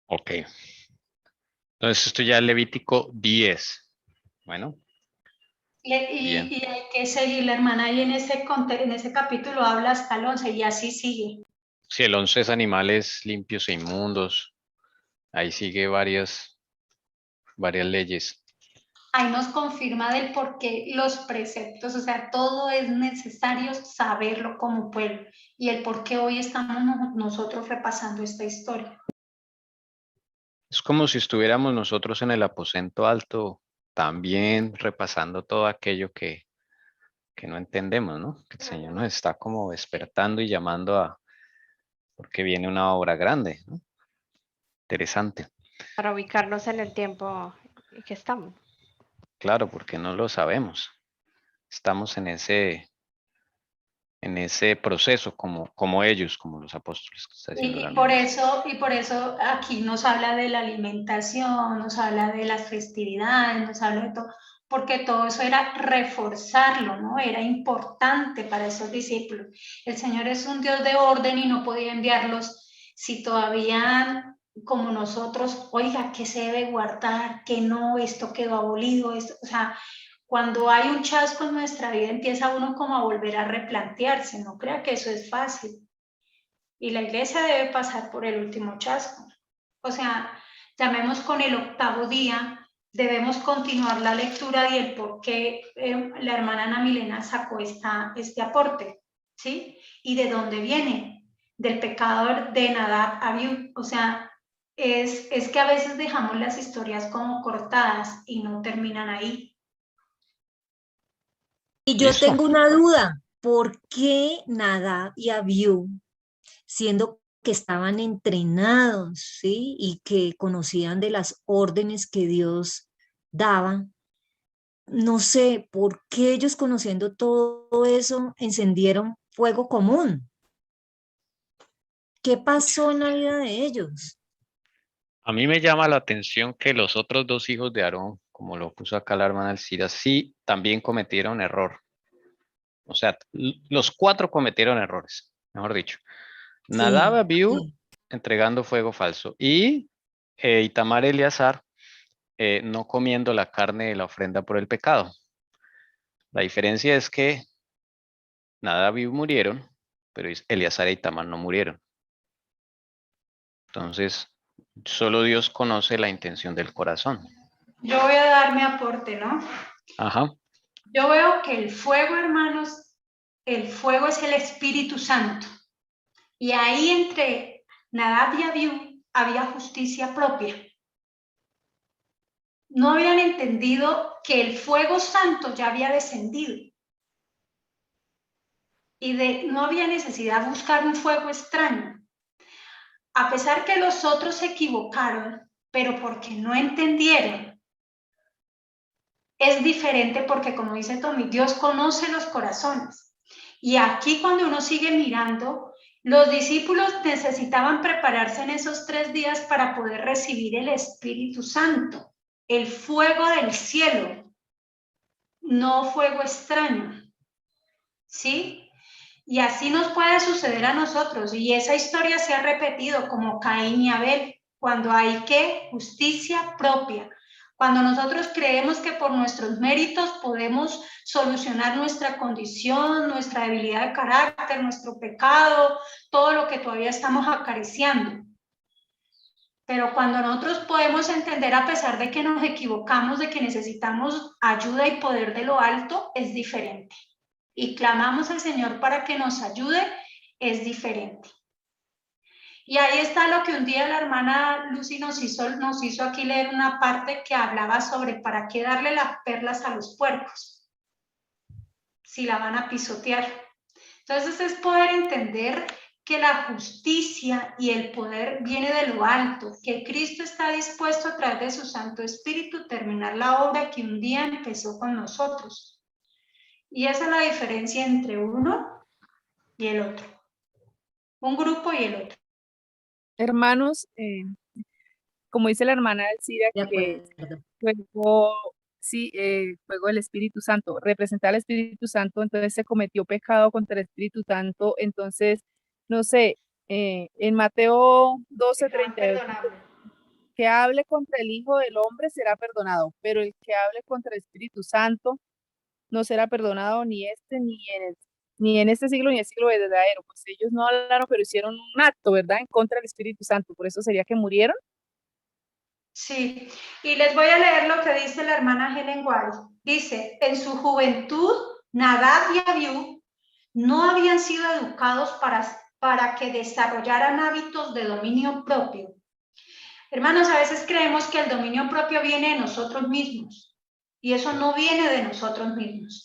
Ok. Entonces esto ya es Levítico 10. Bueno, bien. Y hay que seguir, la hermana, y en ese capítulo habla hasta el 11 y así sigue. Si el 11 es animales limpios e inmundos, ahí sigue varias leyes. Ahí nos confirma del por qué los preceptos, o sea, todo es necesario saberlo como pueblo y el por qué hoy estamos nosotros repasando esta historia. Es como si estuviéramos nosotros en el aposento alto, también repasando todo aquello que no entendemos, ¿no? Que el Señor nos está como despertando y llamando a, porque viene una obra grande, ¿no? Interesante. Para ubicarnos en el tiempo en que estamos. Claro, porque no lo sabemos. Estamos en ese proceso como ellos, como los apóstoles que está haciendo la Y por eso aquí nos habla de la alimentación, nos habla de las festividades, nos habla de todo, porque todo eso era reforzarlo, ¿no? Era importante para esos discípulos. El Señor es un Dios de orden y no podía enviarlos si todavía como nosotros, oiga, ¿qué se debe guardar? ¿Qué no? Esto quedó abolido, esto, o sea, cuando hay un chasco en nuestra vida empieza uno como a volver a replantearse, no crea que eso es fácil. Y la iglesia debe pasar por el último chasco. O sea, llamemos con el 8º día, debemos continuar la lectura y el por qué la hermana Ana Milena sacó este aporte, ¿sí? ¿Y de dónde viene? Del pecado de Nadab, Abiú. O sea, es que a veces dejamos las historias como cortadas y no terminan ahí. Y yo ¿Listo? tengo una duda, ¿por qué Nadab y Abiú, siendo que estaban entrenados, ¿sí? Y que conocían de las órdenes que Dios daba, no sé, ¿por qué ellos conociendo todo eso encendieron fuego común? ¿Qué pasó en la vida de ellos? A mí me llama la atención que los otros 2 hijos de Aarón, como lo puso acá la hermana Alcira, sí también cometieron error. O sea, los 4 cometieron errores, mejor dicho. Nadab, Sí, Abiú, sí. entregando fuego falso. Y Itamar y Eleazar no comiendo la carne de la ofrenda por el pecado. La diferencia es que Nadab y Abiú murieron, pero Eleazar y Itamar no murieron. Entonces, solo Dios conoce la intención del corazón. Yo voy a dar mi aporte, ¿no? Ajá. Yo veo que el fuego, hermanos, el fuego es el Espíritu Santo. Y ahí entre Nadab y Abiú había justicia propia. No habían entendido que el fuego santo ya había descendido. Y no había necesidad de buscar un fuego extraño. A pesar que los otros se equivocaron, pero porque no entendieron, es diferente porque, como dice Tommy, Dios conoce los corazones. Y aquí cuando uno sigue mirando, los discípulos necesitaban prepararse en esos 3 días para poder recibir el Espíritu Santo, el fuego del cielo, no fuego extraño, ¿sí? Y así nos puede suceder a nosotros. Y esa historia se ha repetido como Caín y Abel, cuando hay ¿qué? Justicia propia. Cuando nosotros creemos que por nuestros méritos podemos solucionar nuestra condición, nuestra debilidad de carácter, nuestro pecado, todo lo que todavía estamos acariciando. Pero cuando nosotros podemos entender, a pesar de que nos equivocamos, de que necesitamos ayuda y poder de lo alto, es diferente. Y clamamos al Señor para que nos ayude, es diferente. Y ahí está lo que un día la hermana Lucy nos hizo aquí leer una parte que hablaba sobre para qué darle las perlas a los puercos, si la van a pisotear. Entonces es poder entender que la justicia y el poder viene de lo alto, que Cristo está dispuesto a través de su Santo Espíritu terminar la obra que un día empezó con nosotros. Y esa es la diferencia entre uno y el otro, un grupo y el otro. Hermanos, como dice la hermana Elcira, De que acuerdo. juego, sí, juego del Espíritu Santo, representar al Espíritu Santo, entonces se cometió pecado contra el Espíritu Santo, entonces, no sé, en Mateo 12:38, que hable contra el Hijo del Hombre será perdonado, pero el que hable contra el Espíritu Santo no será perdonado ni en este siglo ni en el siglo verdadero, pues ellos no hablaron, pero hicieron un acto, ¿verdad?, en contra del Espíritu Santo, por eso sería que murieron. Sí, y les voy a leer lo que dice la hermana Helen White. Dice, en su juventud, Nadab y Abiú no habían sido educados para que desarrollaran hábitos de dominio propio. Hermanos, a veces creemos que el dominio propio viene de nosotros mismos, y eso no viene de nosotros mismos.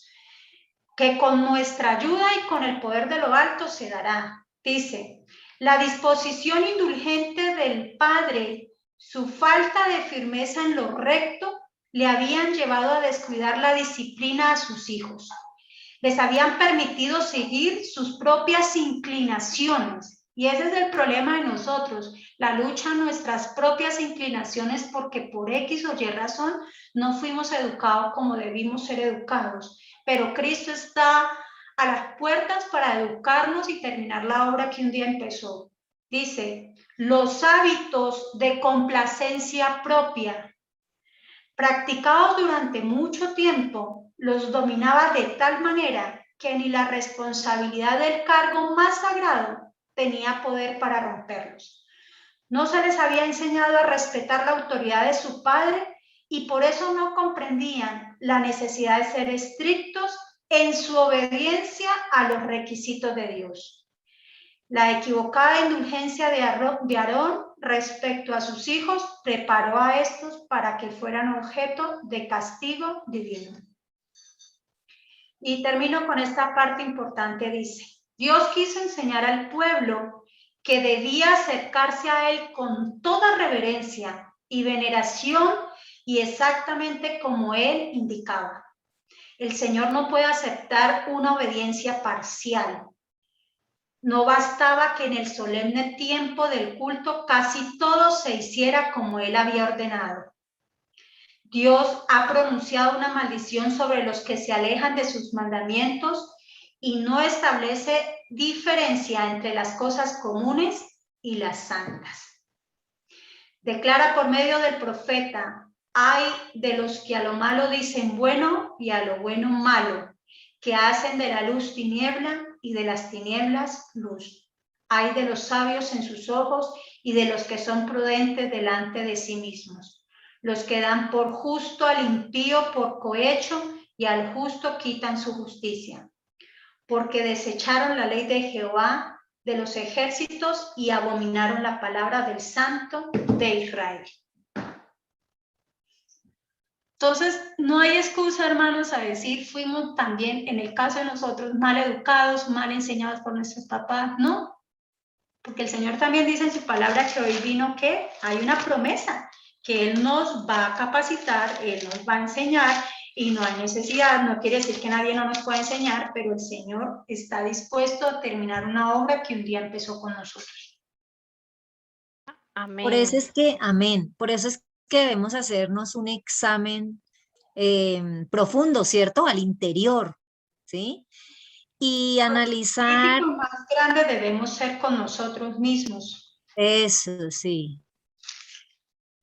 Que con nuestra ayuda y con el poder de lo alto se dará. Dice, la disposición indulgente del Padre, su falta de firmeza en lo recto, le habían llevado a descuidar la disciplina a sus hijos. Les habían permitido seguir sus propias inclinaciones. Y ese es el problema de nosotros, la lucha a nuestras propias inclinaciones, porque por X o Y razón no fuimos educados como debimos ser educados. Pero Cristo está a las puertas para educarnos y terminar la obra que un día empezó. Dice, los hábitos de complacencia propia, practicados durante mucho tiempo, los dominaba de tal manera que ni la responsabilidad del cargo más sagrado tenía poder para romperlos. No se les había enseñado a respetar la autoridad de su padre y por eso no comprendían la necesidad de ser estrictos en su obediencia a los requisitos de Dios. La equivocada indulgencia de Aarón respecto a sus hijos preparó a estos para que fueran objeto de castigo divino. Y termino con esta parte importante, dice, Dios quiso enseñar al pueblo que debía acercarse a él con toda reverencia y veneración y exactamente como él indicaba. El Señor no puede aceptar una obediencia parcial. No bastaba que en el solemne tiempo del culto casi todo se hiciera como él había ordenado. Dios ha pronunciado una maldición sobre los que se alejan de sus mandamientos y no establece diferencia entre las cosas comunes y las santas. Declara por medio del profeta, ay de los que a lo malo dicen bueno y a lo bueno malo, que hacen de la luz tiniebla y de las tinieblas luz. Ay de los sabios en sus ojos y de los que son prudentes delante de sí mismos. Los que dan por justo al impío por cohecho y al justo quitan su justicia. Porque desecharon la ley de Jehová de los ejércitos y abominaron la palabra del Santo de Israel. Entonces, no hay excusa, hermanos, a decir fuimos también, en el caso de nosotros, mal educados, mal enseñados por nuestros papás, no. Porque el Señor también dice en su palabra que hoy vino que hay una promesa, que Él nos va a capacitar, Él nos va a enseñar y no hay necesidad, no quiere decir que nadie no nos pueda enseñar, pero el Señor está dispuesto a terminar una obra que un día empezó con nosotros. Amén. Por eso es que, amén, por eso es que debemos hacernos un examen profundo, ¿cierto? Al interior, ¿sí? Y analizar. Lo más grande debemos ser con nosotros mismos. Eso, sí.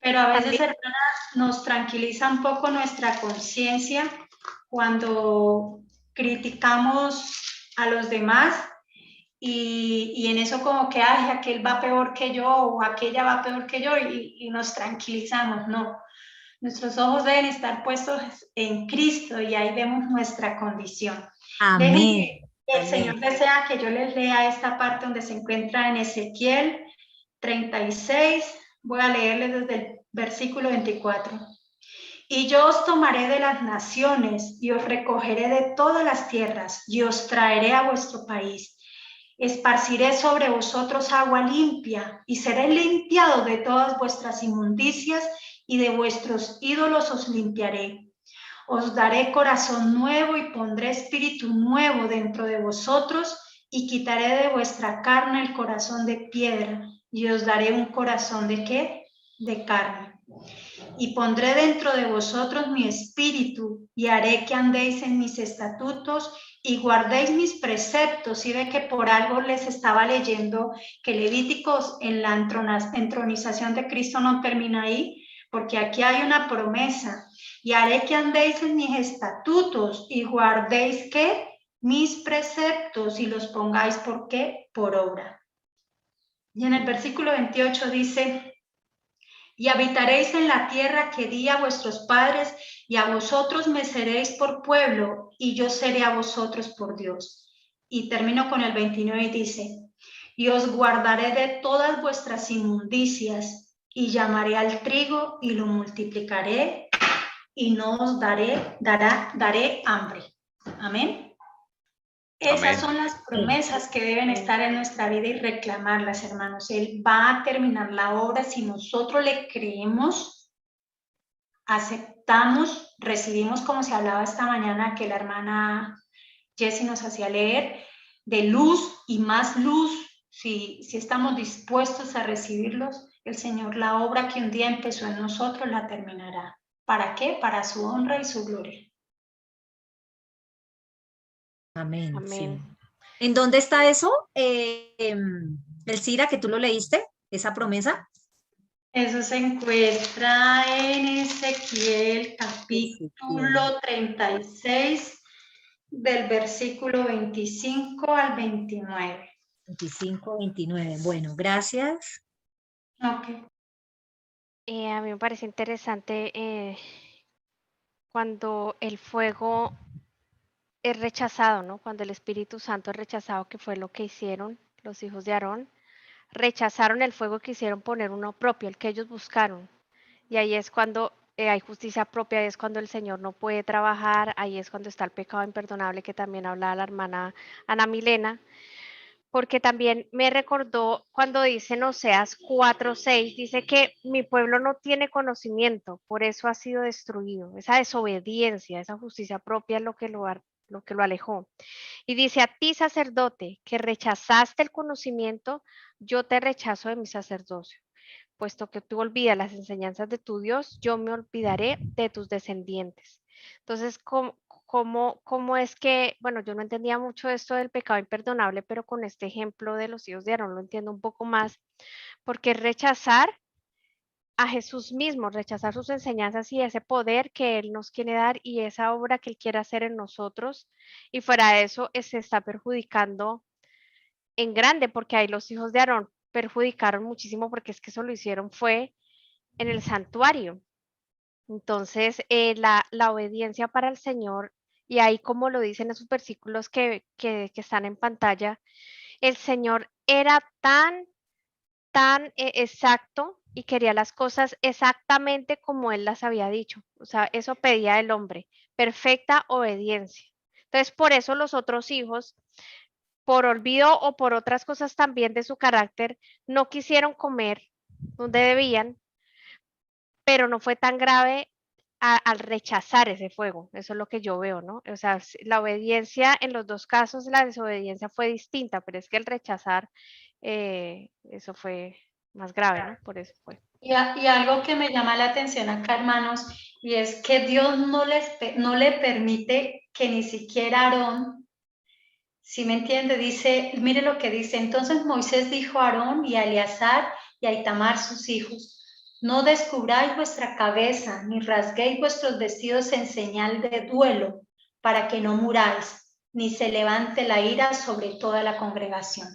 Pero a veces, hermana, nos tranquiliza un poco nuestra conciencia cuando criticamos a los demás y en eso como que, ay, aquel va peor que yo o aquella va peor que yo y nos tranquilizamos, no. Nuestros ojos deben estar puestos en Cristo y ahí vemos nuestra condición. Amén. El Señor desea que yo les lea esta parte donde se encuentra en Ezequiel 36. Voy a leerles desde el versículo 24. Y yo os tomaré de las naciones y os recogeré de todas las tierras y os traeré a vuestro país. Esparciré sobre vosotros agua limpia y seré limpiado de todas vuestras inmundicias y de vuestros ídolos os limpiaré. Os daré corazón nuevo y pondré espíritu nuevo dentro de vosotros y quitaré de vuestra carne el corazón de piedra y os daré un corazón ¿de qué? De carne. Y pondré dentro de vosotros mi espíritu y haré que andéis en mis estatutos y guardéis mis preceptos. Y ve que por algo les estaba leyendo que Levíticos en la entronización de Cristo no termina ahí, porque aquí hay una promesa. Y haré que andéis en mis estatutos y guardéis ¿qué? Mis preceptos y los pongáis ¿por qué? Por obra. Y en el versículo 28 dice: y habitaréis en la tierra que di a vuestros padres, y a vosotros me seréis por pueblo, y yo seré a vosotros por Dios. Y termino con el 29 y dice: y os guardaré de todas vuestras inmundicias, y llamaré al trigo, y lo multiplicaré, y no os daré hambre. Amén. Esas son las promesas que deben estar en nuestra vida y reclamarlas, hermanos. Él va a terminar la obra si nosotros le creemos, aceptamos, recibimos, como se hablaba esta mañana, que la hermana Jessie nos hacía leer, de luz y más luz. Si estamos dispuestos a recibirlos, el Señor la obra que un día empezó en nosotros la terminará. ¿Para qué? Para su honra y su gloria. Amén. Amén. Sí. ¿En dónde está eso, Elcira, que tú lo leíste, esa promesa? Eso se encuentra en Ezequiel capítulo 36, del versículo 25 al 29. 25, 29. Bueno, gracias. Ok. A mí me parece interesante cuando el fuego es rechazado, ¿no? Cuando el Espíritu Santo es rechazado, que fue lo que hicieron los hijos de Aarón, rechazaron el fuego, quisieron poner uno propio, el que ellos buscaron. Y ahí es cuando hay justicia propia, ahí es cuando el Señor no puede trabajar, ahí es cuando está el pecado imperdonable que también hablaba la hermana Ana Milena, porque también me recordó cuando dice en Oseas 4:6, dice que mi pueblo no tiene conocimiento, por eso ha sido destruido. Esa desobediencia, esa justicia propia es lo que lo alejó. Y dice: a ti, sacerdote, que rechazaste el conocimiento, yo te rechazo de mi sacerdocio. Puesto que tú olvidas las enseñanzas de tu Dios, yo me olvidaré de tus descendientes. Entonces, ¿cómo es que, bueno, yo no entendía mucho esto del pecado imperdonable, pero con este ejemplo de los hijos de Aarón lo entiendo un poco más, porque rechazar a Jesús mismo, rechazar sus enseñanzas y ese poder que Él nos quiere dar y esa obra que Él quiere hacer en nosotros. Y fuera de eso, se está perjudicando en grande, porque ahí los hijos de Aarón perjudicaron muchísimo, porque es que eso lo hicieron fue en el santuario. Entonces, la obediencia para el Señor, y ahí como lo dicen esos versículos que están en pantalla, el Señor era tan exacto y quería las cosas exactamente como Él las había dicho. O sea, eso pedía el hombre, perfecta obediencia. Entonces, por eso los otros hijos, por olvido o por otras cosas también de su carácter, no quisieron comer donde debían, pero no fue tan grave al rechazar ese fuego. Eso es lo que yo veo, ¿no? O sea, la obediencia en los dos casos, la desobediencia fue distinta, pero es que el rechazar, eso fue más grave, ¿no? Por eso fue. Y algo que me llama la atención acá, hermanos, y es que Dios no le permite que ni siquiera Aarón, si me entiende, dice, mire lo que dice: entonces Moisés dijo a Aarón y a Eleazar y a Itamar sus hijos: no descubráis vuestra cabeza, ni rasguéis vuestros vestidos en señal de duelo, para que no muráis. ni se levante la ira sobre toda la congregación.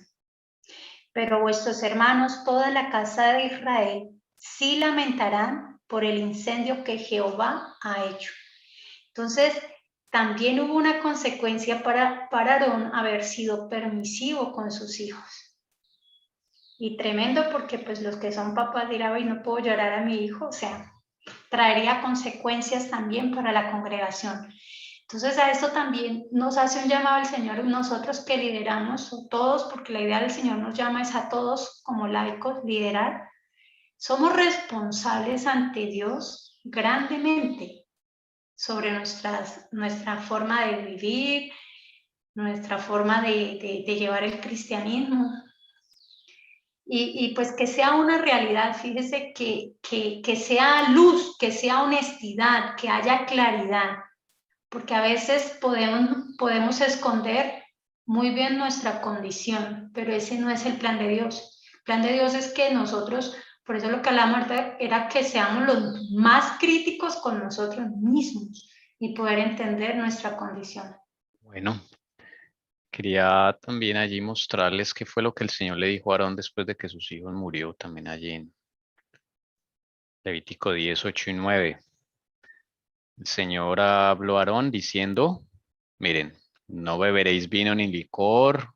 Pero vuestros hermanos, toda la casa de Israel, sí lamentarán por el incendio que Jehová ha hecho. Entonces, también hubo una consecuencia para Aarón haber sido permisivo con sus hijos. Y tremendo porque pues los que son papás dirán, no puedo llorar a mi hijo, o sea, traería consecuencias también para la congregación. Entonces a esto también nos hace un llamado el Señor, nosotros que lideramos, o todos, porque la idea del Señor nos llama es a todos como laicos, liderar. Somos responsables ante Dios grandemente sobre nuestra forma de vivir, nuestra forma de llevar el cristianismo. Y pues que sea una realidad, fíjese que sea luz, que sea honestidad, que haya claridad, porque a veces podemos esconder muy bien nuestra condición, pero ese no es el plan de Dios. El plan de Dios es que nosotros, por eso lo que hablamos era que seamos los más críticos con nosotros mismos y poder entender nuestra condición. Bueno, quería también allí mostrarles qué fue lo que el Señor le dijo a Aarón después de que sus hijos murió también allí en Levítico 10, 8 y 9. El Señor habló a Aarón diciendo, miren, no beberéis vino ni licor,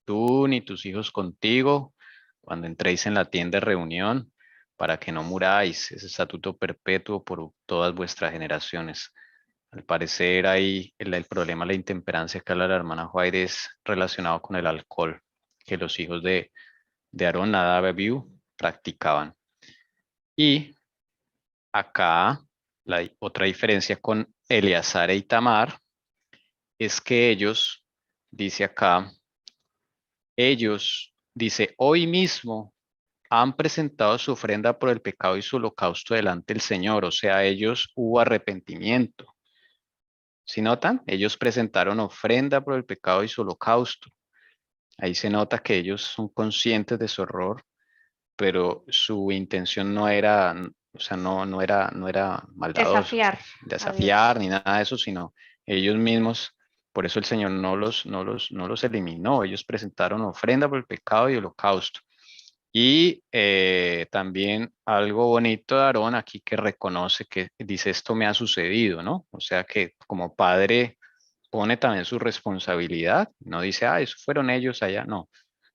tú ni tus hijos contigo, cuando entréis en la tienda de reunión, para que no muráis. Ese estatuto perpetuo por todas vuestras generaciones. Al parecer ahí el problema de la intemperancia que habla la hermana Juárez es relacionado con el alcohol, que los hijos de Aarón, Nadab y Abiú practicaban. Y acá la otra diferencia con Eleazar e Itamar es que ellos, dice acá, ellos, dice, hoy mismo han presentado su ofrenda por el pecado y su holocausto delante del Señor. O sea, ellos hubo arrepentimiento. ¿Sí notan? Ellos presentaron ofrenda por el pecado y su holocausto. Ahí se nota que ellos son conscientes de su error, pero su intención no era, o sea, no era maldadosa, desafiar ni nada de eso, sino ellos mismos, por eso el Señor no los eliminó. Ellos presentaron ofrenda por el pecado y holocausto. Y también algo bonito de Aarón aquí que reconoce que dice esto me ha sucedido, ¿no? O sea que como padre pone también su responsabilidad, no dice, ah, eso fueron ellos allá, no.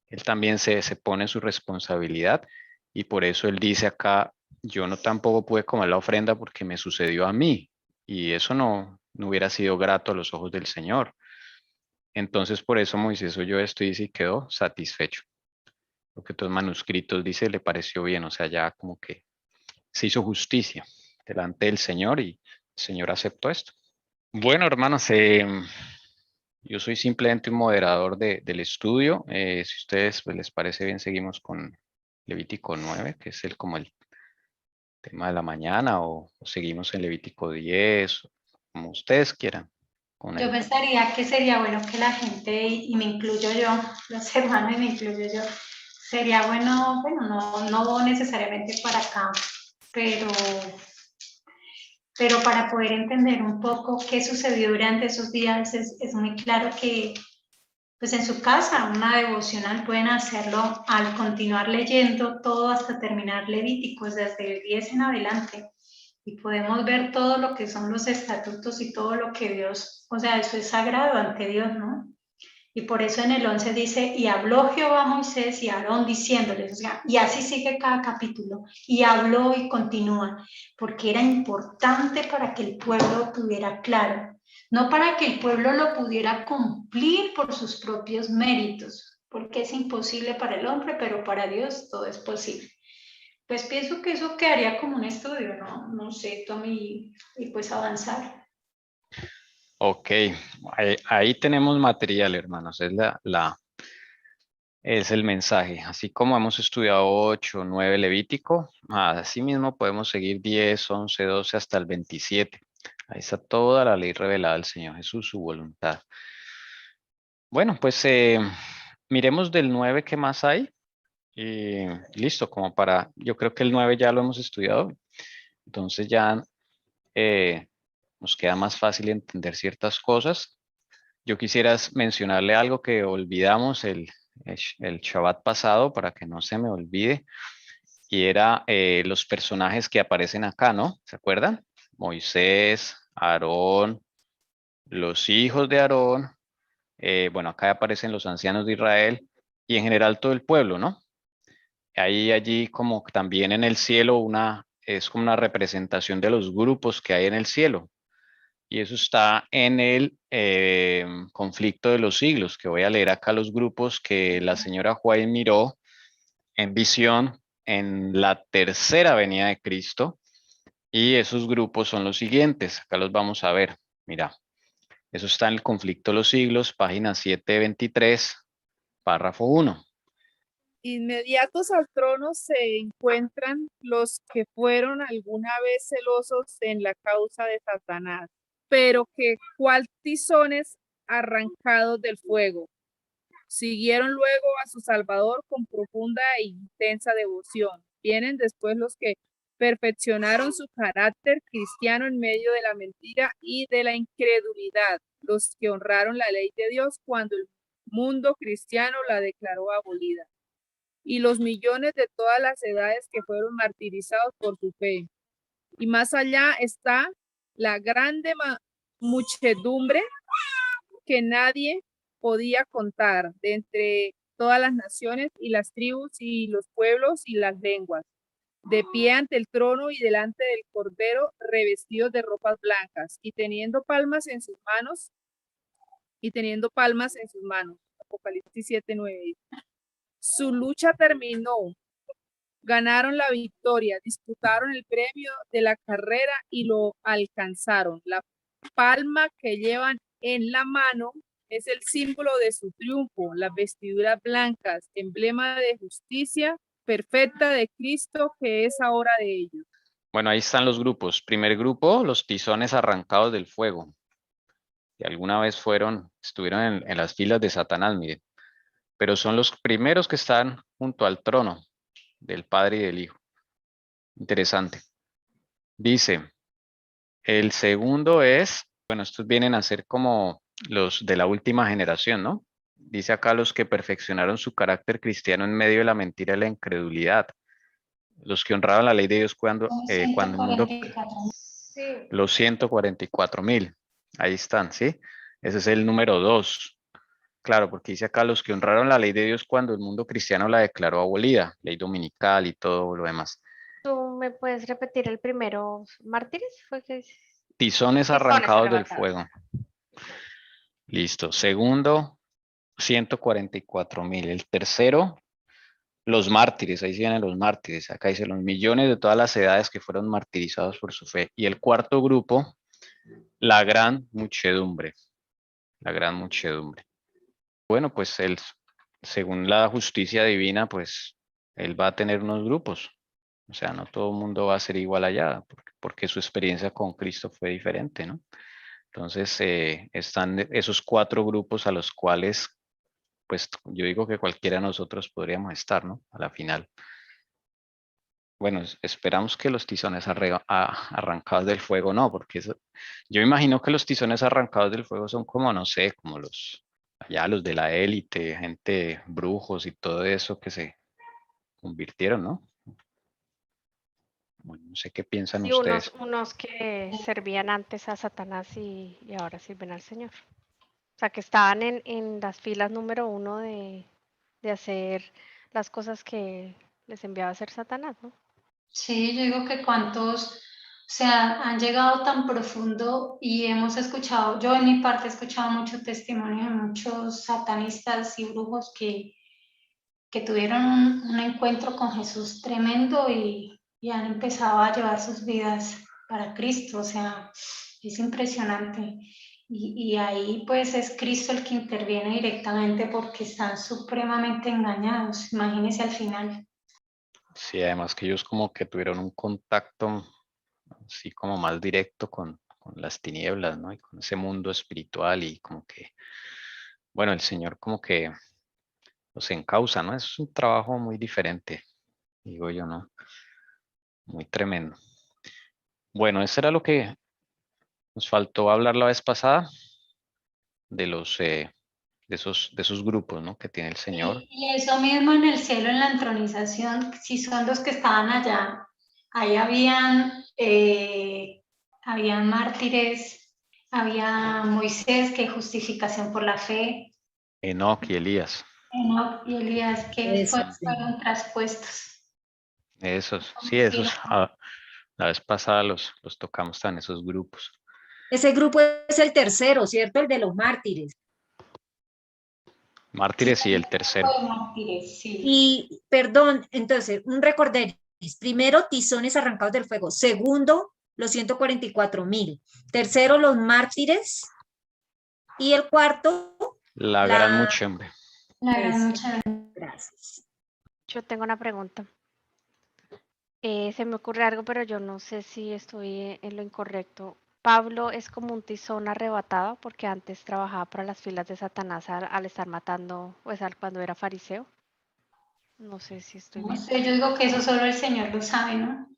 Él también se pone su responsabilidad y por eso él dice acá, yo no tampoco pude comer la ofrenda porque me sucedió a mí y eso no hubiera sido grato a los ojos del Señor. Entonces por eso Moisés oyó esto y dice y quedó satisfecho. Lo que todos manuscritos dice le pareció bien, o sea, ya como que se hizo justicia delante del Señor y el Señor aceptó esto. Bueno, hermanos, yo soy simplemente un moderador del estudio. Si a ustedes pues, les parece bien, seguimos con Levítico 9, que es como el tema de la mañana, o seguimos en Levítico 10, como ustedes quieran. Yo pensaría que sería bueno que la gente, y me incluyo yo, los hermanos y me incluyo yo, sería bueno, no necesariamente para acá, pero para poder entender un poco qué sucedió durante esos días, es muy claro que pues en su casa una devocional pueden hacerlo al continuar leyendo todo hasta terminar Levíticos desde el 10 en adelante y podemos ver todo lo que son los estatutos y todo lo que Dios, o sea, eso es sagrado ante Dios, ¿no? Y por eso en el 11 dice, y habló Jehová a Moisés y a Aarón diciéndoles, o sea, y así sigue cada capítulo, y habló y continúa, porque era importante para que el pueblo tuviera claro, no para que el pueblo lo pudiera cumplir por sus propios méritos, porque es imposible para el hombre, pero para Dios todo es posible. Pues pienso que eso quedaría como un estudio, ¿no? No sé, Tommy, y pues avanzar. Ok, ahí tenemos material, hermanos, es el mensaje. Así como hemos estudiado 8, 9 Levítico, así mismo podemos seguir 10, 11, 12 hasta el 27. Ahí está toda la ley revelada del Señor Jesús, su voluntad. Bueno, pues miremos del 9 qué más hay. Listo, yo creo que el 9 ya lo hemos estudiado. Entonces ya nos queda más fácil entender ciertas cosas. Yo quisiera mencionarle algo que olvidamos el Shabbat pasado para que no se me olvide. Y era los personajes que aparecen acá, ¿no? ¿Se acuerdan? Moisés, Aarón, los hijos de Aarón. Bueno, acá aparecen los ancianos de Israel y en general todo el pueblo, ¿no? Hay allí como también en el cielo es como una representación de los grupos que hay en el cielo. Y eso está en el conflicto de los siglos, que voy a leer acá los grupos que la señora White miró en visión en la tercera venida de Cristo. Y esos grupos son los siguientes. Acá los vamos a ver. Mira, eso está en el conflicto de los siglos, página 723, párrafo 1. Inmediatos al trono se encuentran los que fueron alguna vez celosos en la causa de Satanás, pero que cual tizones arrancados del fuego. Siguieron luego a su Salvador con profunda e intensa devoción. Vienen después los que perfeccionaron su carácter cristiano en medio de la mentira y de la incredulidad, los que honraron la ley de Dios cuando el mundo cristiano la declaró abolida, y los millones de todas las edades que fueron martirizados por su fe. Y más allá está la grande muchedumbre que nadie podía contar de entre todas las naciones y las tribus y los pueblos y las lenguas, de pie ante el trono y delante del Cordero, revestidos de ropas blancas y teniendo palmas en sus manos. Apocalipsis 7:9. Su lucha terminó. Ganaron la victoria, disputaron el premio de la carrera y lo alcanzaron. La palma que llevan en la mano es el símbolo de su triunfo. Las vestiduras blancas, emblema de justicia perfecta de Cristo, que es ahora de ellos. Bueno, ahí están los grupos. Primer grupo, los tizones arrancados del fuego. Que alguna vez estuvieron en las filas de Satanás, miren. Pero son los primeros que están junto al trono del Padre y del Hijo. Interesante. Dice, el segundo bueno, estos vienen a ser como los de la última generación, ¿no? Dice acá los que perfeccionaron su carácter cristiano en medio de la mentira y la incredulidad. Los que honraban la ley de Dios cuando el mundo... 144. Sí. Los 144,000. Ahí están, ¿sí? Ese es el número 2. Claro, porque dice acá los que honraron la ley de Dios cuando el mundo cristiano la declaró abolida, ley dominical y todo lo demás. ¿Tú me puedes repetir el primero? ¿Mártires? Tizones arrancados del fuego. Listo. Segundo, 144,000. El tercero, los mártires. Ahí sí vienen los mártires. Acá dice los millones de todas las edades que fueron martirizados por su fe. Y el cuarto grupo, la gran muchedumbre. La gran muchedumbre. Bueno, pues él, según la justicia divina, pues él va a tener unos grupos. O sea, no todo el mundo va a ser igual allá, porque su experiencia con Cristo fue diferente, ¿no? Entonces, están esos 4 grupos a los cuales, pues yo digo que cualquiera de nosotros podríamos estar, ¿no? A la final. Bueno, esperamos que los tizones arrancados del fuego no, porque yo imagino que los tizones arrancados del fuego son como, no sé, como allá los de la élite, gente, brujos y todo eso que se convirtieron, ¿no? Bueno, no sé qué piensan Sí, ustedes. unos que servían antes a Satanás y ahora sirven al Señor. O sea, que estaban en las filas número 1 de hacer las cosas que les enviaba a hacer Satanás, ¿no? Sí, yo digo que cuántos, o sea, han llegado tan profundo y hemos escuchado, yo en mi parte he escuchado mucho testimonio de muchos satanistas y brujos que tuvieron un encuentro con Jesús tremendo y han empezado a llevar sus vidas para Cristo, o sea, es impresionante. Y ahí pues es Cristo el que interviene directamente porque están supremamente engañados, imagínense al final. Sí, además que ellos como que tuvieron un contacto así como más directo con las tinieblas, ¿no? Y con ese mundo espiritual y como que, bueno, el Señor como que los encausa, ¿no? Es un trabajo muy diferente, digo yo, ¿no? Muy tremendo. Bueno, eso era lo que nos faltó hablar la vez pasada. de esos grupos, ¿no? Que tiene el Señor. Y eso mismo en el cielo, en la entronización, si son los que estaban allá, ahí habían mártires, había Moisés, que justificación por la fe, Enoc y Elías. Enoc y Elías, que Eso, sí. fueron traspuestos. Esos, Como sí, esos. si- La vez pasada los tocamos en esos grupos. Ese grupo es el tercero, ¿cierto? El de los mártires. Mártires y el tercero. de mártires, sí. Y, perdón, entonces, un recorderis. Primero, tizones arrancados del fuego. Segundo, los 144,000. Tercero, los mártires. Y el cuarto, La gran muchedumbre. La gran Eso. mucha. gracias. Yo tengo una pregunta. Se me ocurre algo, pero yo no sé si estoy en lo incorrecto. Pablo es como un tizón arrebatado porque antes trabajaba para las filas de Satanás al estar matando, pues cuando era fariseo. No sé si estoy No bien. sé, yo digo que eso solo el Señor lo sabe, ¿no?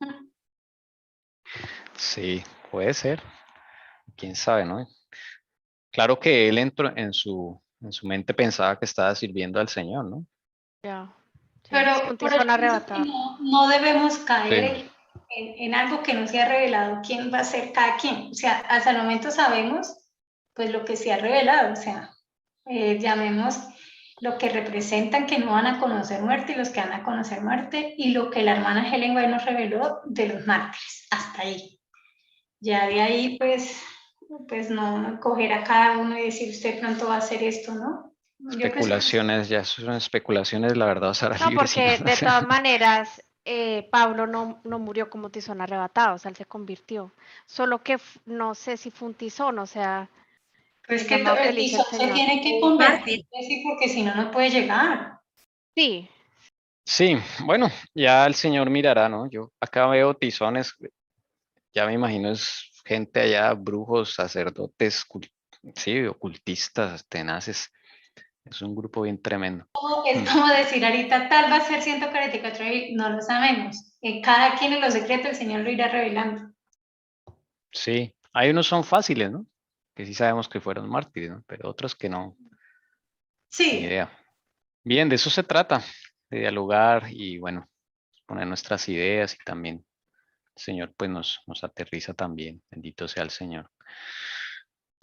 Sí, puede ser. Quién sabe, ¿no? Claro que él entró en su mente pensaba que estaba sirviendo al Señor, ¿no? Ya. Sí, Pero es un por eso tizón arrebatado. no debemos caer Sí. en algo que no se ha revelado quién va a ser cada quien. O sea, hasta el momento sabemos pues lo que se ha revelado, o sea, llamemos lo que representan que no van a conocer muerte y los que van a conocer muerte, y lo que la hermana Helen White nos reveló de los mártires, hasta ahí. Ya de ahí pues no coger a cada uno y decir usted pronto va a hacer esto, ¿no? Yo pienso que Especulaciones, ya son especulaciones, la verdad, Sara No, Libre, si no, porque no de sé. todas maneras, Pablo no murió como tizón arrebatado, o sea, él se convirtió. Solo que no sé si fue un tizón, o sea, pues el que llamado que el le hizo el tizón se Señor. tiene que Un mártir. convertir, sí, porque si no, no puede llegar. Sí, Sí, bueno, ya el Señor mirará, ¿no? Yo acá veo tizones, ya me imagino es gente allá, brujos, sacerdotes, sí, ocultistas, tenaces. Es un grupo bien tremendo. Es como decir ahorita, tal va a ser 144, y no lo sabemos. Cada quien en los secretos el Señor lo irá revelando. Sí, hay unos son fáciles, ¿no? Que sí sabemos que fueron mártires, ¿no? Pero otros que no, ni Sí, idea. Bien, de eso se trata, de dialogar y bueno, poner nuestras ideas y también el Señor pues nos aterriza también. Bendito sea el Señor.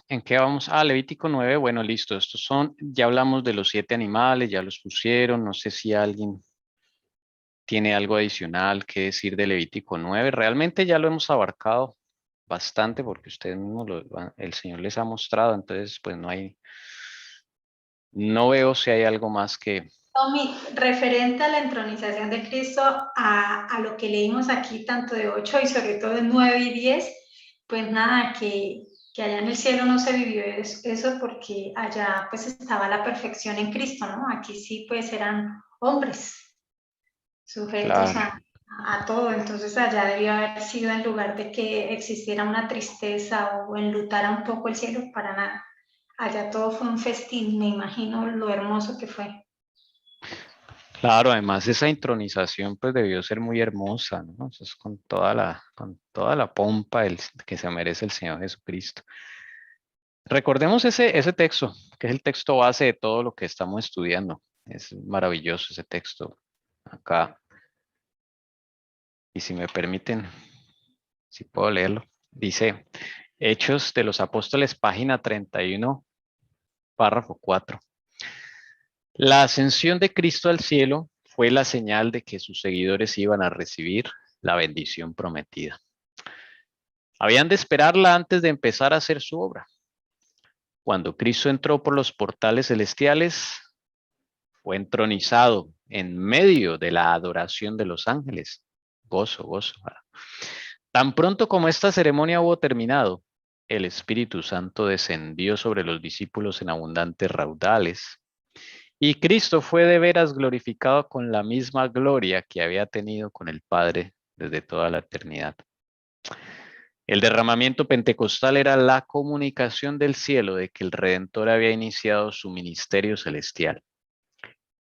¿En qué vamos? Ah, Levítico 9, bueno, listo. Estos son, ya hablamos de los 7 animales, ya los pusieron. No sé si alguien tiene algo adicional que decir de Levítico 9. Realmente ya lo hemos abarcado bastante porque ustedes mismos el Señor les ha mostrado, entonces pues no veo si hay algo más que... Tommy, referente a la entronización de Cristo, a lo que leímos aquí, tanto de 8 y sobre todo de 9 y 10, pues nada, que allá en el cielo no se vivió eso porque allá pues estaba la perfección en Cristo, ¿no? Aquí sí pues eran hombres sujetos Claro, a todo, entonces allá debió haber sido, en lugar de que existiera una tristeza o enlutara un poco el cielo, para nada. Allá todo fue un festín, me imagino lo hermoso que fue. claro, además esa intronización pues debió ser muy hermosa, ¿no? Eso es con toda la pompa que se merece el Señor Jesucristo. Recordemos ese texto, que es el texto base de todo lo que estamos estudiando. Es maravilloso ese texto acá. Y si me permiten, si puedo leerlo. Dice, Hechos de los Apóstoles, página 31, párrafo 4. La ascensión de Cristo al cielo fue la señal de que sus seguidores iban a recibir la bendición prometida. Habían de esperarla antes de empezar a hacer su obra. Cuando Cristo entró por los portales celestiales, fue entronizado en medio de la adoración de los ángeles. Gozo, gozo. Tan pronto como esta ceremonia hubo terminado, el Espíritu Santo descendió sobre los discípulos en abundantes raudales, y Cristo fue de veras glorificado con la misma gloria que había tenido con el Padre desde toda la eternidad. El derramamiento pentecostal era la comunicación del cielo de que el Redentor había iniciado su ministerio celestial.